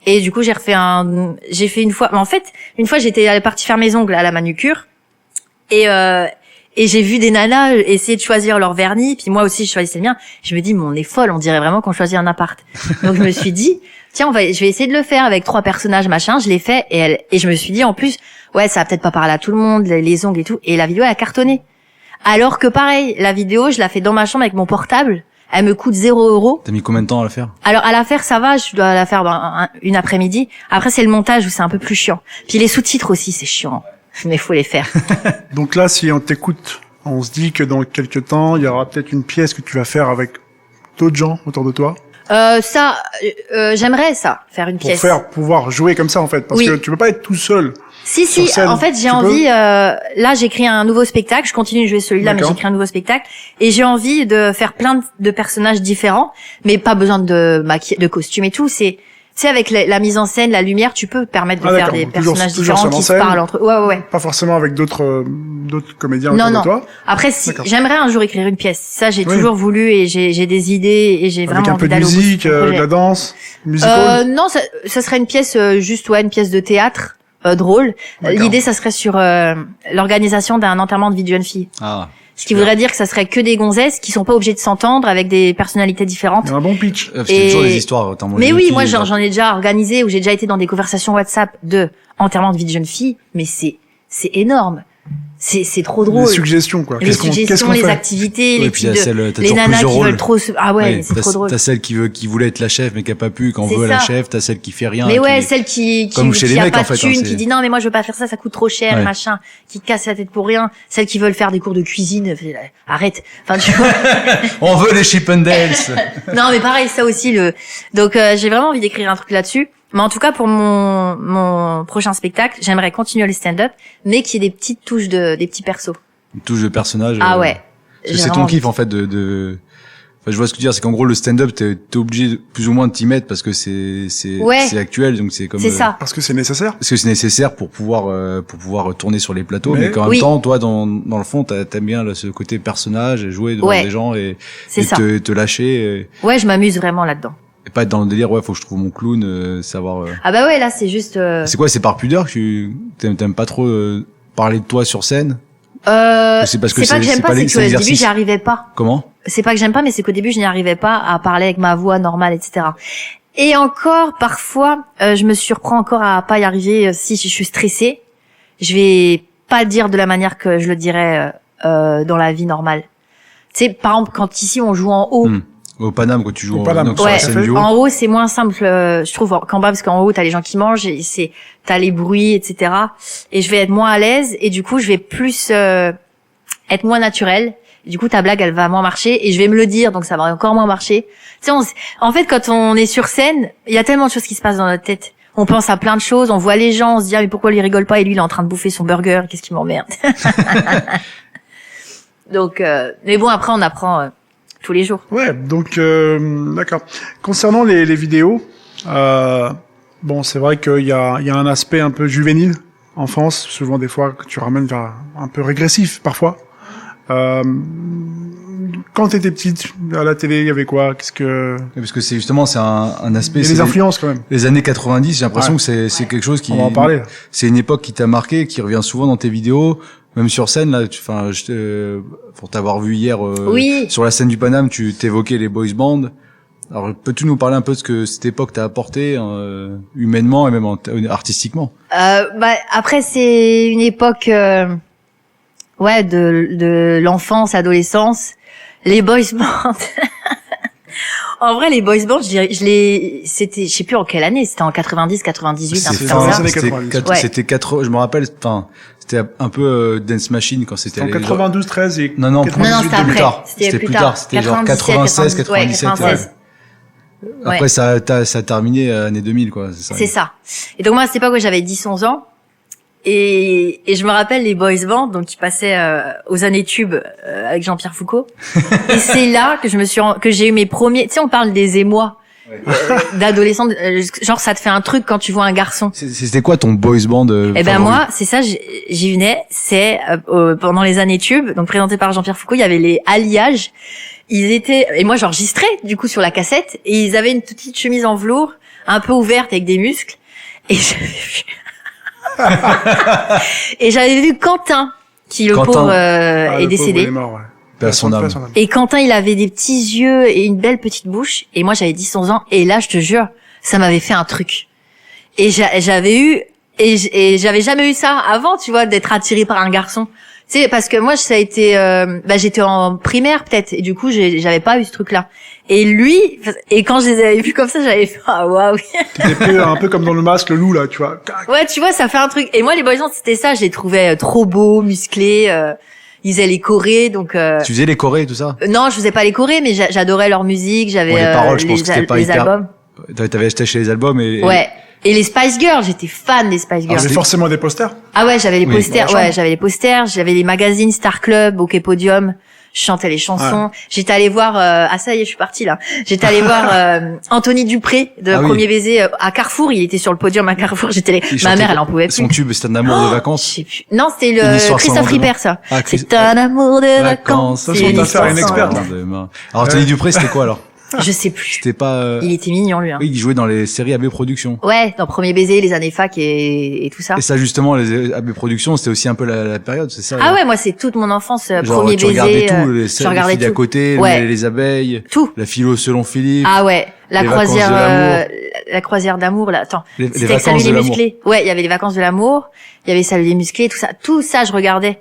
Et du coup j'ai fait une fois. En fait, une fois j'étais partie faire mes ongles à la manucure et j'ai vu des nanas essayer de choisir leur vernis. Puis moi aussi je choisissais le mien. Je me dis mais on est folle, on dirait vraiment qu'on choisit un appart. Donc je me suis dit tiens je vais essayer de le faire avec 3 personnages machin. Je l'ai fait et je me suis dit en plus ouais ça va peut-être pas parler à tout le monde les ongles et tout. Et la vidéo elle a cartonné. Alors que pareil, la vidéo, je la fais dans ma chambre avec mon portable. Elle me coûte 0 €. T'as mis combien de temps à la faire? Alors à la faire, ça va, je dois la faire dans une après-midi. Après, c'est le montage où c'est un peu plus chiant. Puis les sous-titres aussi, c'est chiant. Mais faut les faire. Donc là, si on t'écoute, on se dit que dans quelques temps, il y aura peut-être une pièce que tu vas faire avec d'autres gens autour de toi. J'aimerais ça, faire une pièce. Pour pouvoir jouer comme ça, en fait. Parce Oui. que tu peux pas être tout seul. Si, scène, en fait, j'ai envie, là, j'écris un nouveau spectacle, je continue de jouer celui-là, mais D'accord. j'écris un nouveau spectacle, et j'ai envie de faire plein de personnages différents, mais pas besoin de costumes et tout, c'est avec la mise en scène, la lumière, tu peux permettre de faire d'accord. des Donc, toujours personnages seul différents en qui se scène. parlent entre eux. Ouais. Pas forcément avec d'autres comédiens Non, autour non. de toi. Après, D'accord. j'aimerais un jour écrire une pièce. Ça, j'ai Oui. toujours voulu, et j'ai des idées, et j'ai Avec vraiment un peu envie de d'aller au bout musique, ce de projet. la danse, musical. Non, ça serait une pièce une pièce de théâtre drôle. D'accord. L'idée, ça serait sur l'organisation d'un enterrement de vie de jeune fille. Ah. Ce qui voudrait dire que ça serait que des gonzesses qui sont pas obligées de s'entendre avec des personnalités différentes. Il y a un bon pitch. Parce qu'il y a Et- toujours des histoires. Attends, Mais oui, moi les gens- j'en ai déjà organisé ou j'ai déjà été dans des conversations WhatsApp de enterrement de vie de jeune fille, mais c'est énorme. C'est trop Des drôle. suggestions, quoi. Les Qu'est-ce suggestions, qu'on les fait activités, Ouais, les puis types il y a celle- t'as les toujours nanas plusieurs qui rôles. veulent trop ah ouais, c'est t'as- trop drôle. T'as celle qui voulait être la chef mais qui a pas pu, quand on C'est veut la ça. chef, t'as celle qui fait rien. Mais ouais, qui- celle qui Comme chez les a mecs, pas en de fait, hein, thune, c'est- qui dit non mais moi je veux pas faire ça, ça coûte trop cher, Ouais. machin, qui te casse la tête pour rien, celles qui veulent faire des cours de cuisine, arrête. Enfin tu vois. On veut les Chippendales. Non mais pareil, ça aussi donc j'ai vraiment envie d'écrire un truc là-dessus. Mais en tout cas pour mon prochain spectacle, j'aimerais continuer le stand-up mais qu'il y ait des petites touches des petits persos. Une touche de personnage. Ah ouais. Parce que J'ai c'est ton vraiment kiff en fait de... Enfin, je vois ce que tu veux dire, c'est qu'en gros le stand-up t'es obligé plus ou moins de t'y mettre parce que c'est Ouais. actuel, donc c'est comme C'est ça. Parce que c'est nécessaire. parce que c'est nécessaire pour pouvoir tourner sur les plateaux, Mais- mais qu'en Oui. même temps toi dans le fond t'aimes bien là, ce côté personnage et jouer devant Ouais. des gens et C'est ça. te lâcher Ouais, je m'amuse vraiment là-dedans. et pas être dans le délire ouais faut que je trouve mon clown, savoir Ah bah ouais, là c'est juste c'est quoi, c'est par pudeur que tu t'aimes pas trop parler de toi sur scène? C'est parce que c'est pas que c'est j'aime pas pas, c'est les- que c'est au début l'exercice. j'y arrivais pas. Comment? C'est pas que j'aime pas, mais c'est qu'au début je n'y arrivais pas à parler avec ma voix normale, etc. Et encore, parfois, je me surprends encore à pas y arriver. Si je suis stressée, je vais pas le dire de la manière que je le dirais dans la vie normale. Tu sais, par exemple, quand ici on joue en haut, Au Paname quand tu joues Au Paname. donc, sur Ouais. la scène du haut. en haut c'est moins simple, je trouve, qu'en bas, parce qu'en haut t'as les gens qui mangent, et t'as les bruits, etc. Et je vais être moins à l'aise, et du coup je vais plus être moins naturelle. Et du coup ta blague elle va moins marcher, et je vais me le dire, donc ça va encore moins marcher. Tu sais, en fait quand on est sur scène, il y a tellement de choses qui se passent dans notre tête. On pense à plein de choses, on voit les gens, on se dit ah, mais pourquoi lui il rigole pas et lui il est en train de bouffer son burger, qu'est-ce qui m'emmerde. Donc mais bon après on apprend tous les jours. Ouais, donc d'accord. Concernant les vidéos, bon, c'est vrai qu'il y a un aspect un peu juvénile, enfance, souvent des fois que tu ramènes vers un peu régressif parfois. Quand t'étais petite, à la télé, il y avait quoi? Qu'est-ce que... Parce que c'est justement, c'est un aspect... Il y a des influences quand même. Les années 90, j'ai l'impression Ouais. que c'est quelque chose qui... On va en parler. C'est une époque qui t'a marqué, qui revient souvent dans tes vidéos, même sur scène, là, pour t'avoir vu hier, Oui. sur la scène du Paname, tu t'évoquais les boys bands. Alors, peux-tu nous parler un peu de ce que cette époque t'a apporté, humainement et même artistiquement? Après, c'est une époque, ouais, de l'enfance, adolescence. Les boys bands. En vrai, les boys bands, c'était, je sais plus en quelle année, c'était en 90, 98, un truc comme ça. années 90. Ouais. C'était 4, je me rappelle, enfin, c'était un peu Dance Machine quand c'était En 92, 13 et Non, 98, Non, c'était plus après. tard. C'était plus tard. C'était genre 96, 97. 96. Après, Ouais. ça a terminé année 2000, quoi. C'est ça. Et donc moi, à cette époque, j'ai 10-11 ans. Et je me rappelle les boys bands, donc qui passaient aux années tubes avec Jean-Pierre Foucault. Et c'est là que que j'ai eu mes premiers. Tu sais, on parle des émois d'adolescente. Genre, ça te fait un truc quand tu vois un garçon. C'était quoi ton boys band Eh ben favori? moi, c'est ça, j'y venais. C'est pendant les années tubes, donc présenté par Jean-Pierre Foucault, il y avait les alliages. Ils étaient et moi j'enregistrais du coup sur la cassette et ils avaient une petite chemise en velours, un peu ouverte avec des muscles. Et j'avais vu et j'avais vu Quentin, qui le Quentin. pauvre Ah, est le décédé. pauvre, il est mort, ouais. Paix à son âme. Et Quentin, il avait des petits yeux et une belle petite bouche. Et moi, j'avais 10-11 ans. Et là, je te jure, ça m'avait fait un truc. Et j'avais eu, et j'avais jamais eu ça avant, tu vois, d'être attirée par un garçon. Tu sais, parce que moi, ça a été, j'étais en primaire, peut-être. Et du coup, j'avais pas eu ce truc-là. Et lui, et quand je les avais vus comme ça, j'avais fait, ah, waouh. T'étais un peu comme dans le masque, le loup, là, tu vois. Ouais, tu vois, ça fait un truc. Et moi, les boys bands, c'était ça. Je les trouvais trop beaux, musclés. Ils faisaient les chorés, donc. Tu faisais les chorés et tout ça? Non, je faisais pas les chorés, mais j'adorais leur musique. J'avais Bon, les paroles, je pense que c'était pas les hyper... albums. T'avais acheté chez les albums et... Ouais. Et les Spice Girls, j'étais fan des Spice Girls. C'est forcément des posters. Ah ouais, j'avais les Oui, posters. dans la Ouais, chambre. j'avais les posters. J'avais les magazines Star Club, OK Podium. Je chantais les chansons. J'étais allée voir. Ah ça y est, je suis partie là. J'étais allée voir Anthony Dupré de Ah oui. Premier Baiser à Carrefour. Il était sur le podium à Carrefour. Il Ma chantait mère, elle en pouvait Son plus. tube, c'était un amour de Je vacances. sais plus. Non, c'était Une le histoire sans Christophe lendemain. Ripper, ça. Ah, C'est un amour de vacances. Ça, C'est son une affaire, histoire une sans experte. lendemain. Alors, Anthony Dupré, c'était quoi, alors? Je sais plus. C'était pas... Il était mignon, lui. Hein. Oui, il jouait dans les séries AB Productions. Ouais, dans Premier Baiser, les années fac et tout ça. Et ça, justement, les AB Productions, c'était aussi un peu la période, c'est ça? Ah ouais, moi c'est toute mon enfance. Genre, Premier tu Baiser. regardais tout, les je regardais filles d'à tout. côté, Ouais. les abeilles, Tout. la philo selon Philippe, Ah ouais, la Les croisière, vacances de l'amour. la croisière d'amour là. Attends, les c'était avec Salut vacances les de l'amour. musclés. Ouais, il y avait les vacances de l'amour, il y avait Salut les musclés, tout ça je regardais.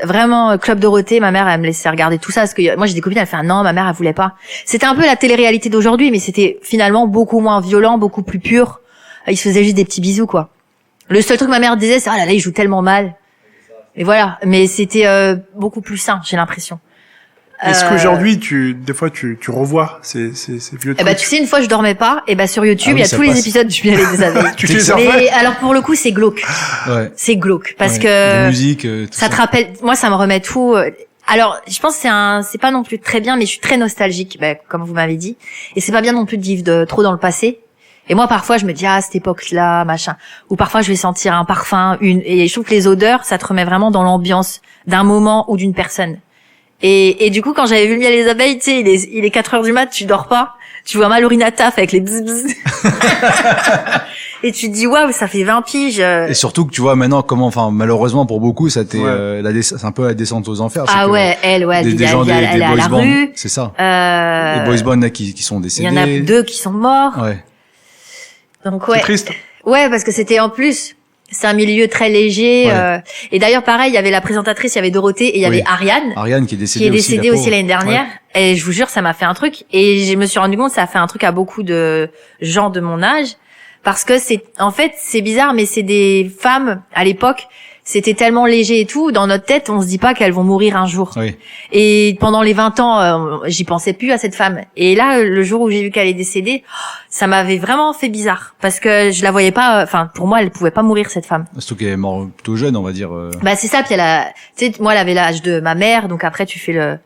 Vraiment Club Dorothée, ma mère elle me laissait regarder tout ça parce que moi j'ai des copines, elle fait un non, ma mère elle voulait pas. C'était un peu la télé-réalité d'aujourd'hui, mais c'était finalement beaucoup moins violent, beaucoup plus pur. Ils se faisaient juste des petits bisous quoi. Le seul truc que ma mère disait c'est ah là là il joue tellement mal. Et voilà, mais c'était beaucoup plus sain, j'ai l'impression. Est-ce qu'aujourd'hui, des fois, tu revois ces vieux Eh trucs? ben tu sais, une fois je dormais pas, et ben sur YouTube Ah oui, il y a ça tous les passe. épisodes du Bien des abeilles. Tu les as Mais refait? alors pour le coup c'est glauque, Ouais. c'est glauque parce Ouais. que La musique, tout ça te rappelle. Moi ça me remet tout. Alors je pense que c'est pas non plus très bien, mais je suis très nostalgique, ben, comme vous m'avez dit, et c'est pas bien non plus de vivre trop dans le passé. Et moi parfois je me dis ah cette époque-là machin, ou parfois je vais sentir un parfum, et je trouve que les odeurs ça te remet vraiment dans l'ambiance d'un moment ou d'une personne. Et du coup, quand j'avais vu le Miel et les abeilles, tu sais, il est 4h du mat, tu dors pas, tu vois Malorina Taf avec les bzz bzz. Et tu te dis, waouh, ça fait 20 piges. Et surtout que tu vois maintenant comment, enfin, malheureusement pour beaucoup, ça t'est, Ouais. c'est un peu la descente aux enfers. c'est Ah que ouais, elle des gens, elle est à boys la bands, rue. c'est ça. Les Les boys bands là, qui sont il décédés. y en a 2 qui sont morts. Ouais. Donc C'est ouais. triste. Ouais, parce que c'était en plus, c'est un milieu très léger. Ouais. Et d'ailleurs, pareil, il y avait la présentatrice, il y avait Dorothée et il y avait Oui. Ariane. Ariane qui est décédée Qui est décédée la aussi pauvre. l'année dernière. Et je vous jure, ça m'a fait un truc. Et je me suis rendu compte que ça a fait un truc à beaucoup de gens de mon âge. Parce que en fait, c'est bizarre, mais c'est des femmes, à l'époque, c'était tellement léger et tout. Dans notre tête, on se dit pas qu'elles vont mourir un jour. Oui. Et pendant les 20 ans, j'y pensais plus à cette femme. Et là, le jour où j'ai vu qu'elle est décédée, ça m'avait vraiment fait bizarre. Parce que je la voyais pas, enfin, pour moi, elle pouvait pas mourir, cette femme. Surtout qu'elle est morte plutôt jeune, on va dire. Bah, c'est ça, puis tu sais, moi, elle avait l'âge de ma mère, donc après, tu fais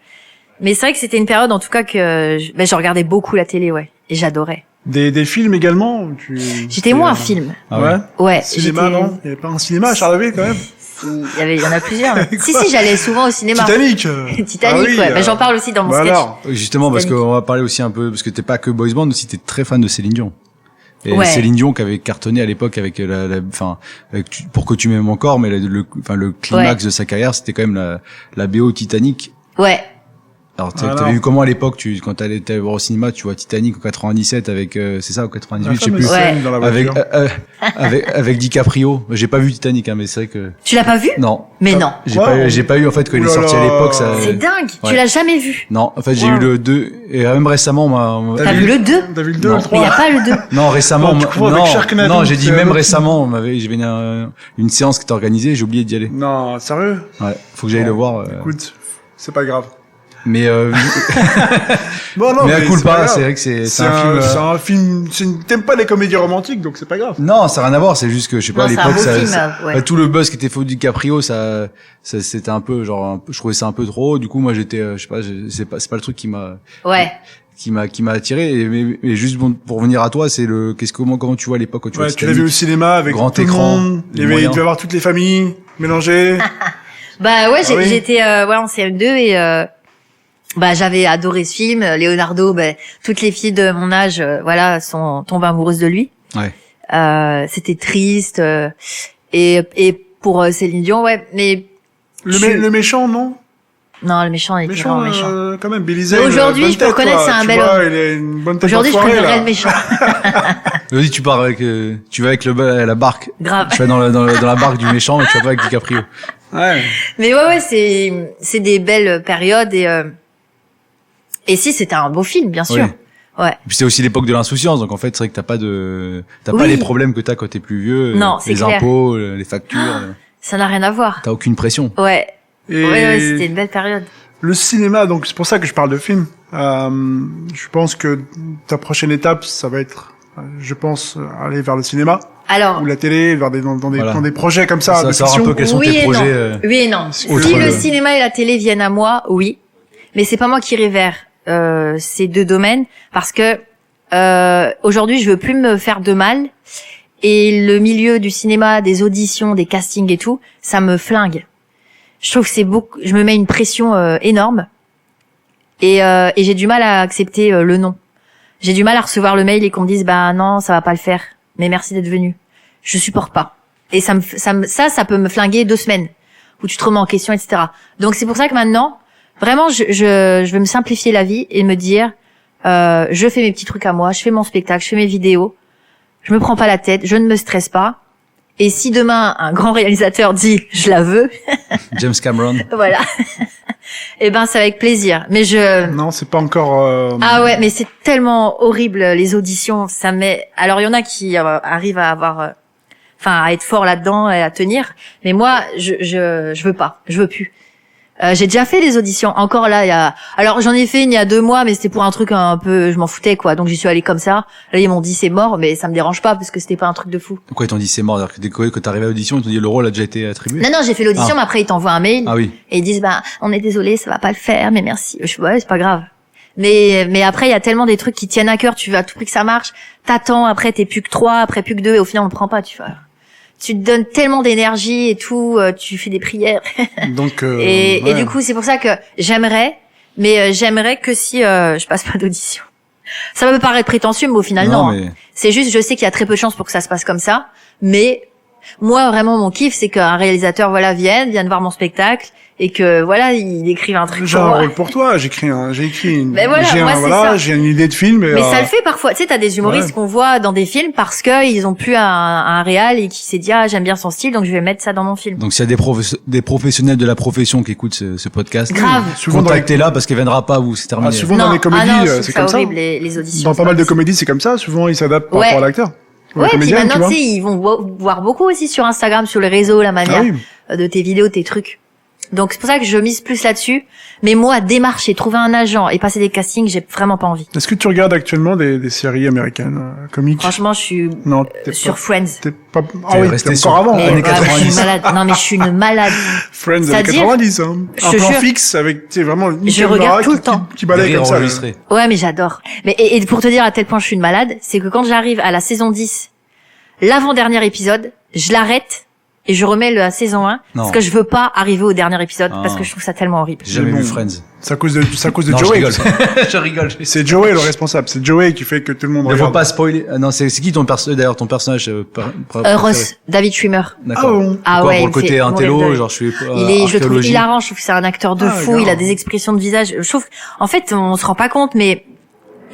Mais c'est vrai que c'était une période, en tout cas, que je regardais beaucoup la télé, ouais. Et j'adorais. Des films également? J'étais moins film. Ah ouais? Ouais. Cinéma, non? Il y avait pas un cinéma à Charleville, quand même? Il y en a plusieurs. si, j'allais souvent au cinéma. Titanic! Titanic, ouais. Bah, j'en parle aussi dans mon sketch. Alors. Justement, parce Titanic. qu'on va parler aussi un peu, parce que t'es pas que boys band, aussi t'es très fan de Céline Dion. Et Ouais. Céline Dion qui avait cartonné à l'époque avec pour que tu m'aimes encore, mais le climax de sa carrière, c'était quand même la BO Titanic. Ouais. Alors, t'avais vu comment à l'époque, quand t'allais voir au cinéma, tu vois Titanic en 97 avec, c'est ça, ou 98, je sais plus. Ouais. Dans la Avec, voiture. avec DiCaprio. J'ai pas vu Titanic, hein, mais c'est vrai que, Tu l'as pas vu? non. Mais non. J'ai pas eu, en fait, quand il est sorti à l'époque, ça, C'est dingue. ouais. Tu l'as jamais vu. non, en fait, j'ai Wow. eu le 2, et même récemment, T'as vu le 2? T'as vu le 2, Non. le Mais y 3? a pas le 2. non, récemment, Non, tu crois avec Sharknado, non, j'ai dit c'est même un autre récemment, j'avais une séance qui était organisée, j'ai oublié d'y aller. Non, sérieux? Ouais, faut que j'aille le voir. Écoute, c'est pas grave. Mais Bon, non, mais à coup c'est pas pas, grave. c'est vrai que c'est C'est un film. c'est un film, t'aimes pas les comédies romantiques, donc c'est pas grave. Non, ça n'a rien à voir, c'est juste que je sais pas, à Non, c'est un l'époque, beau film, ouais. tout le buzz qui était fait du DiCaprio, ça c'était un peu genre, je trouvais ça un peu trop. Du coup, moi, j'étais, je sais pas, c'est pas le truc qui m'a Ouais. attiré. Et juste bon, pour revenir à toi, c'est comment tu vois à l'époque quand tu vois Ouais, tu l'as vu au Titanic. cinéma avec Grand tout le écran, monde. les Il moyens. devait y avoir toutes les familles mélangées. Bah ouais, Ah oui. j'étais en CM2 et j'avais adoré ce film. Leonardo, toutes les filles de mon âge, tombent amoureuses de lui. Ouais. C'était triste. Et pour Céline Dion, ouais. Mais Le méchant, non? non, le méchant, il était vraiment méchant. Quand même, Billy Mais Zane. aujourd'hui, bonne je peux tête, reconnaître quoi. c'est un Tu bel vois, homme. il a une bonne tête Aujourd'hui, je d'enfoiré, préférerais là. le méchant. Vas-y, tu pars avec, tu vas avec la barque. Grave. Tu vas dans la barque du méchant et tu vas pas avec DiCaprio. Ouais. Mais ouais, c'est des belles périodes et si c'était un beau film, bien sûr. Oui. Ouais. Et puis c'est aussi l'époque de l'insouciance, donc en fait, c'est vrai que t'as pas Oui. les problèmes que t'as quand t'es plus vieux. Non, c'est les clair. impôts, les factures. Ça n'a rien à voir. T'as aucune pression. Ouais. Et Ouais, c'était une belle période. le cinéma, donc c'est pour ça que je parle de film. Je pense que ta prochaine étape, ça va être, je pense, aller vers le cinéma Alors, ou la télé, vers Voilà. dans des projets comme ça, de savoir fiction. un peu quels sont oui tes et projets. non. Oui et non. autre Si le- le cinéma et la télé viennent à moi, oui. Mais c'est pas moi qui irai vers ces deux domaines parce que aujourd'hui, je veux plus me faire de mal et le milieu du cinéma, des auditions, des castings et tout, ça me flingue. Je trouve que c'est beaucoup. Je me mets une pression énorme et j'ai du mal à accepter le non. J'ai du mal à recevoir le mail et qu'on me dise bah non, ça va pas le faire. Mais merci d'être venu. Je supporte pas. Et ça peut me flinguer 2 semaines où tu te remets en question, etc. Donc c'est pour ça que maintenant, vraiment, je veux me simplifier la vie et me dire, je fais mes petits trucs à moi, je fais mon spectacle, je fais mes vidéos, je me prends pas la tête, je ne me stresse pas. Et si demain un grand réalisateur dit je la veux, James Cameron. voilà, et ben c'est avec plaisir. Mais Non, c'est pas encore. ah ouais, mais c'est tellement horrible les auditions, ça met. Alors il y en a qui arrivent à avoir, à être fort là-dedans et à tenir. Mais moi, je veux pas, je veux plus. J'ai déjà fait des auditions. Encore là, alors j'en ai fait une il y a 2 mois, mais c'était pour un truc un peu, je m'en foutais quoi. Donc j'y suis allée comme ça. Là ils m'ont dit c'est mort, mais ça me dérange pas parce que c'était pas un truc de fou. Pourquoi ils t'ont dit c'est mort? C'est-à-dire que quand t'es arrivé à l'audition, ils t'ont dit le rôle a déjà été attribué? Non, j'ai fait l'audition, Ah. mais après ils t'envoient un mail Ah oui. et ils disent on est désolé, ça va pas le faire, mais merci. Je fais ouais, c'est pas grave. Mais après il y a tellement des trucs qui tiennent à cœur, tu veux à tout prix que ça marche. T'attends, après t'es plus que 3, après plus que 2 et au final on le prend pas, tu vois. Tu te donnes tellement d'énergie et tout, tu fais des prières. Donc. Et ouais. du coup, c'est pour ça que j'aimerais que si je passe pas d'audition. Ça me paraît prétentieux, mais au final non. mais C'est juste, je sais qu'il y a très peu de chances pour que ça se passe comme ça, mais moi vraiment mon kiff, c'est qu'un réalisateur vienne voir mon spectacle et que il écrive un truc J'ai pour un moi. rôle pour toi. J'ai écrit une. Mais voilà, j'ai moi, c'est ça. j'ai une idée de film. Et, Mais ça le fait parfois. Tu sais, t'as des humoristes Ouais. qu'on voit dans des films parce que ils ont plus un réal et qui s'est dit j'aime bien son style, donc je vais mettre ça dans mon film. donc s'il y a des professionnels de la profession qui écoutent ce podcast, Grave. Souvent dans les, contactez-la parce qu'elle viendra pas vous, c'est terminé. souvent dans les comédies, non, je trouve c'est ça comme ça. horrible, les auditions. Dans c'est pas mal de possible. comédies, c'est comme ça. Souvent, ils s'adaptent par Ouais. rapport à l'acteur. Ou la Ouais, puis comédienne, tu maintenant, vois. tu sais, ils vont voir beaucoup aussi sur Instagram, sur les réseaux, la manière Ah oui. de tes vidéos, tes trucs. Donc c'est pour ça que je mise plus là-dessus. Mais moi, démarcher, trouver un agent et passer des castings, j'ai vraiment pas envie. Est-ce que tu regardes actuellement des séries américaines, comiques? Franchement, je suis Non, sur Friends. T'es pas, T'es resté t'es sur- encore avant. Mais années ouais, je 90. suis malade. Non, mais je suis une malade. Friends années C'est-à-dire, 90, hein. je Un te plan jure, fixe avec, tu sais, vraiment une je caméra regarde tout le qui temps. balaye Rire comme ça. enregistré. Ouais, mais j'adore. Mais et pour te dire à tel point je suis une malade, c'est que quand j'arrive à la saison 10, l'avant-dernier épisode, je l'arrête et je remets la saison 1 Non. parce que je veux pas arriver au dernier épisode Ah. parce que je trouve ça tellement horrible. J'ai jamais Mais vu bon. Friends. C'est à cause de Non, je Joey. rigole. Je rigole. C'est Joey le responsable. C'est Joey qui fait que tout le monde Ne faut regarde. pas spoiler. Ah non, c'est qui ton d'ailleurs ton personnage Ross, David Schwimmer. D'accord. Ah bon. Ah Pourquoi, ouais, pour il le côté fait mourir de intello, rire. genre je suis Je le trouve archéologie. hilarant, je trouve que c'est un acteur de Ah, fou, grave. il a des expressions de visage. Je trouve, en fait, on se rend pas compte, mais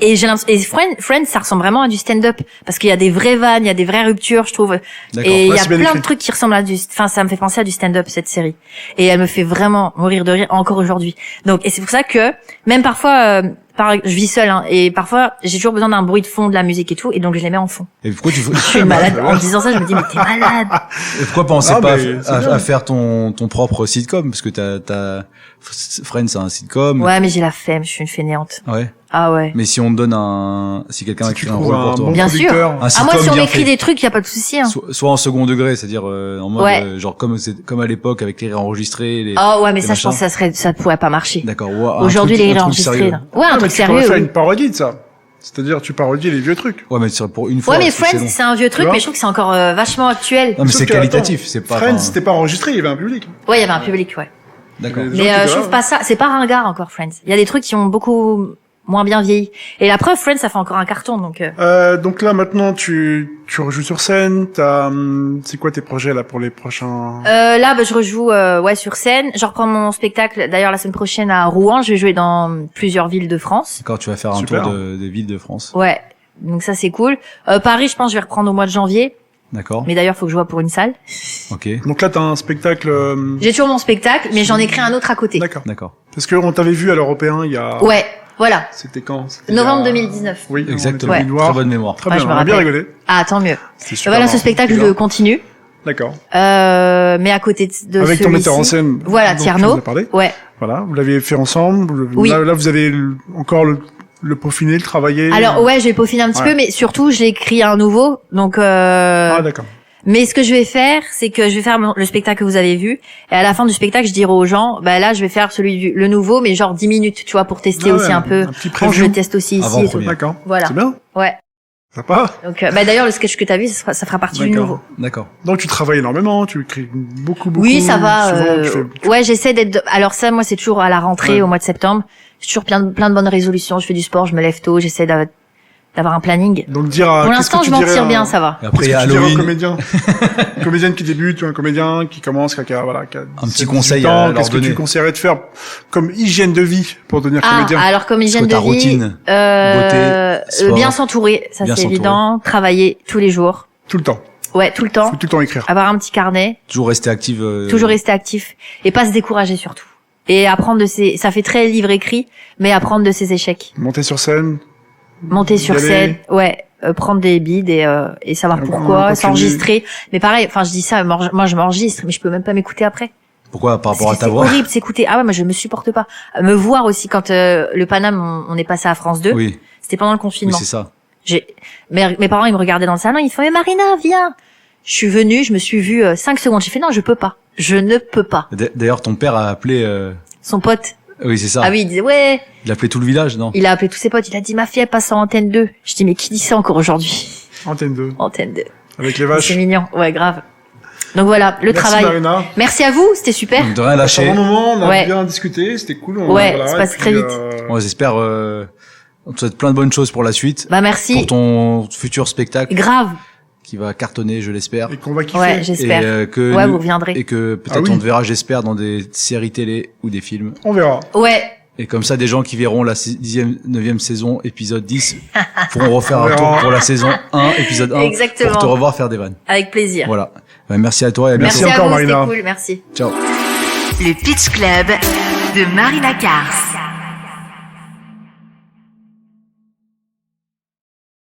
et j'ai l'impression, et Friends, ça ressemble vraiment à du stand-up parce qu'il y a des vraies vannes, il y a des vraies ruptures, je trouve. D'accord. Et il Ouais, y a c'est bien plein écrit. de trucs qui ressemblent à enfin, ça me fait penser à du stand-up cette série. Et elle me fait vraiment mourir de rire encore aujourd'hui. Donc, et c'est pour ça que même parfois, je vis seule, hein, et parfois j'ai toujours besoin d'un bruit de fond, de la musique et tout, et donc je les mets en fond. Et pourquoi tu Je suis une malade. En disant ça, je me dis mais t'es malade. et pourquoi penser Ah, pas mais c'est à bien. faire ton propre sitcom parce que t'as Friends c'est un sitcom. Ouais, mais j'ai la flemme, je suis une fainéante. Ouais. Ah ouais. Mais si on te donne si quelqu'un Si écrit tu un trouves rôle pour un toi. bon Bien sûr. producteur. Un Ah moi sitcom si on bien m'écrit fait. des trucs, y a pas de souci. Hein. Soit en second degré, c'est-à-dire en mode Ouais. genre comme à l'époque avec les rires enregistrés. Ah ouais, mais les ça je pense que machins. ça pourrait pas marcher. D'accord. Ouais, un Aujourd'hui truc- les un rires truc enregistrés. sérieux. là. Ouais, un Ah, mais truc tu pourrais sérieux. faire oui. une parodie de ça. C'est-à-dire, tu parodies les vieux trucs. Ouais, mais c'est pour une fois. Ouais, mais parce que c'est Friends, long. c'est un vieux truc, vois mais je trouve que c'est encore vachement actuel. Non, mais Sauf c'est que, qualitatif, attends, c'est pas. Friends, enfin, c'était pas enregistré, il y avait un public. Ouais, il y avait un public, ouais. D'accord. Les gens Mais qui je étaient trouve là. pas ça, c'est pas ringard encore Friends. Il y a des trucs qui ont beaucoup moins bien vieilli. Et la preuve, Friends, ça fait encore un carton, donc. Donc là, maintenant, tu rejoues sur scène. C'est quoi tes projets là pour les prochains? Là, je rejoue ouais sur scène. Je reprends mon spectacle. D'ailleurs, la semaine prochaine à Rouen, je vais jouer dans plusieurs villes de France. D'accord, tu vas faire un Super. tour des villes de France. Ouais, donc ça c'est cool. Paris, je pense, que je vais reprendre au mois de janvier. D'accord. Mais d'ailleurs, faut que je vois pour une salle. Ok. Donc là, t'as un spectacle. J'ai toujours mon spectacle, mais j'en ai créé un autre à côté. D'accord. D'accord. Parce que on t'avait vu à l'Européen il y a. Ouais, voilà. C'était quand? C'était Novembre il y a- 2019. Oui, Exactement. on était venus Très voir. bonne mémoire. Très Ouais, bien, je me on a bien rappelle. rigolé. Ah, tant mieux. C'était Et super. voilà, marrant. ce spectacle, je Super. le continue. D'accord. Mais à côté de Avec ton metteur en celui-ci- scène. Voilà, dont tu Tierno. nous as parlé. Ouais. Voilà, vous l'aviez fait ensemble. Oui. Là, vous allez encore le peaufiner, le travailler. Alors ouais, j'ai peaufiné un petit Ouais. peu, mais surtout j'ai écrit un nouveau. Donc Ah, d'accord. mais ce que je vais faire, c'est que je vais faire le spectacle que vous avez vu, et à la fin du spectacle, je dirai aux gens, bah là, je vais faire le nouveau, mais genre 10 minutes, tu vois, pour tester Ah aussi ouais, un peu. un petit Bon, je preview. le teste aussi ici et tout. Avant-première. D'accord. Voilà. C'est bien. Ouais. Sympa. Donc d'ailleurs, le sketch que t'as vu, ça fera partie du D'accord. nouveau. D'accord. Donc tu travailles énormément, tu écris beaucoup. Oui, ça va. Souvent, tu fais- Ouais, j'essaie d'être. Alors ça, moi, c'est toujours à la rentrée, Ouais. au mois de septembre. J'ai toujours plein de bonnes résolutions. Je fais du sport, je me lève tôt, j'essaie d'avoir un planning. Donc dire à. Pour qu'est-ce l'instant, que je tu m'en dirais tire à- bien, ça va. Et après, il y Qu'est-ce a que tu dirais Halloween. aux comédiens Une comédienne qui débute ou un comédien qui commence, qui a, voilà, qui a Un petit 17, conseil 18 à ans, leur qu'est-ce que donner. tu conseillerais de faire comme hygiène de vie pour devenir Ah, comédien? alors comme hygiène de ta vie, routine, beauté, sport. bien s'entourer, ça Bien c'est s'entourer. évident. Travailler tous les jours. Tout le temps. Ouais, tout le temps. Faut tout le temps écrire. Avoir un petit carnet, Toujours rester active. toujours rester actif et pas se décourager surtout. Et apprendre de ses, ça fait très livre écrit, mais apprendre de ses échecs. Monter sur scène. Monter sur Y aller. scène, ouais, prendre des bides et savoir Et on pourquoi, continue. s'enregistrer. Mais pareil, enfin je dis ça, moi je m'enregistre, mais je peux même pas m'écouter après. Pourquoi par rapport à Parce que ta c'est voix? horrible de s'écouter. Ah ouais, moi je me supporte pas. Me voir aussi quand le Paname, on est passé à France 2, Oui, c'était pendant le oui, confinement. c'est ça. Mes parents, ils me regardaient dans le salon, ils font, mais Marina, viens. Je suis venue, je me suis vue 5 secondes. J'ai fait, non, je peux pas. Je ne peux pas. D'ailleurs, ton père a appelé. Son pote. Oui, c'est ça. Ah oui, il disait, ouais. Il a appelé tout le village, non? Il a appelé tous ses potes. Il a dit, ma fille, elle passe en antenne 2. Je dis, mais qui dit ça encore aujourd'hui? Antenne 2. Antenne 2. Avec les vaches. C'est mignon. Ouais, grave. Donc voilà, le Merci travail. Marina. Merci à vous, c'était super. Donc de rien C'est un lâcher. bon moment, on a Ouais. bien discuté, c'était cool. Ouais, ça et passe puis, très vite. Bon, j'espère. On te souhaite plein de bonnes choses pour la suite. Bah, merci. Pour ton futur spectacle Grave. qui va cartonner, je l'espère. Et qu'on va kiffer. Ouais, j'espère. Que Ouais, nous- vous reviendrez. Et que peut-être Ah oui. on te verra, j'espère, dans des séries télé ou des films. On verra. Ouais. Et comme ça, des gens qui verront la 10e, 9e saison, épisode 10, pourront refaire On un tour verra. pour la saison 1, épisode 1, Exactement. pour te revoir faire des vannes. Avec plaisir. Voilà. Ben, merci à toi et à Merci bientôt. Merci encore, à vous, c'était Marina. cool. Merci. Ciao. Le Pitch Club de Marina Kars.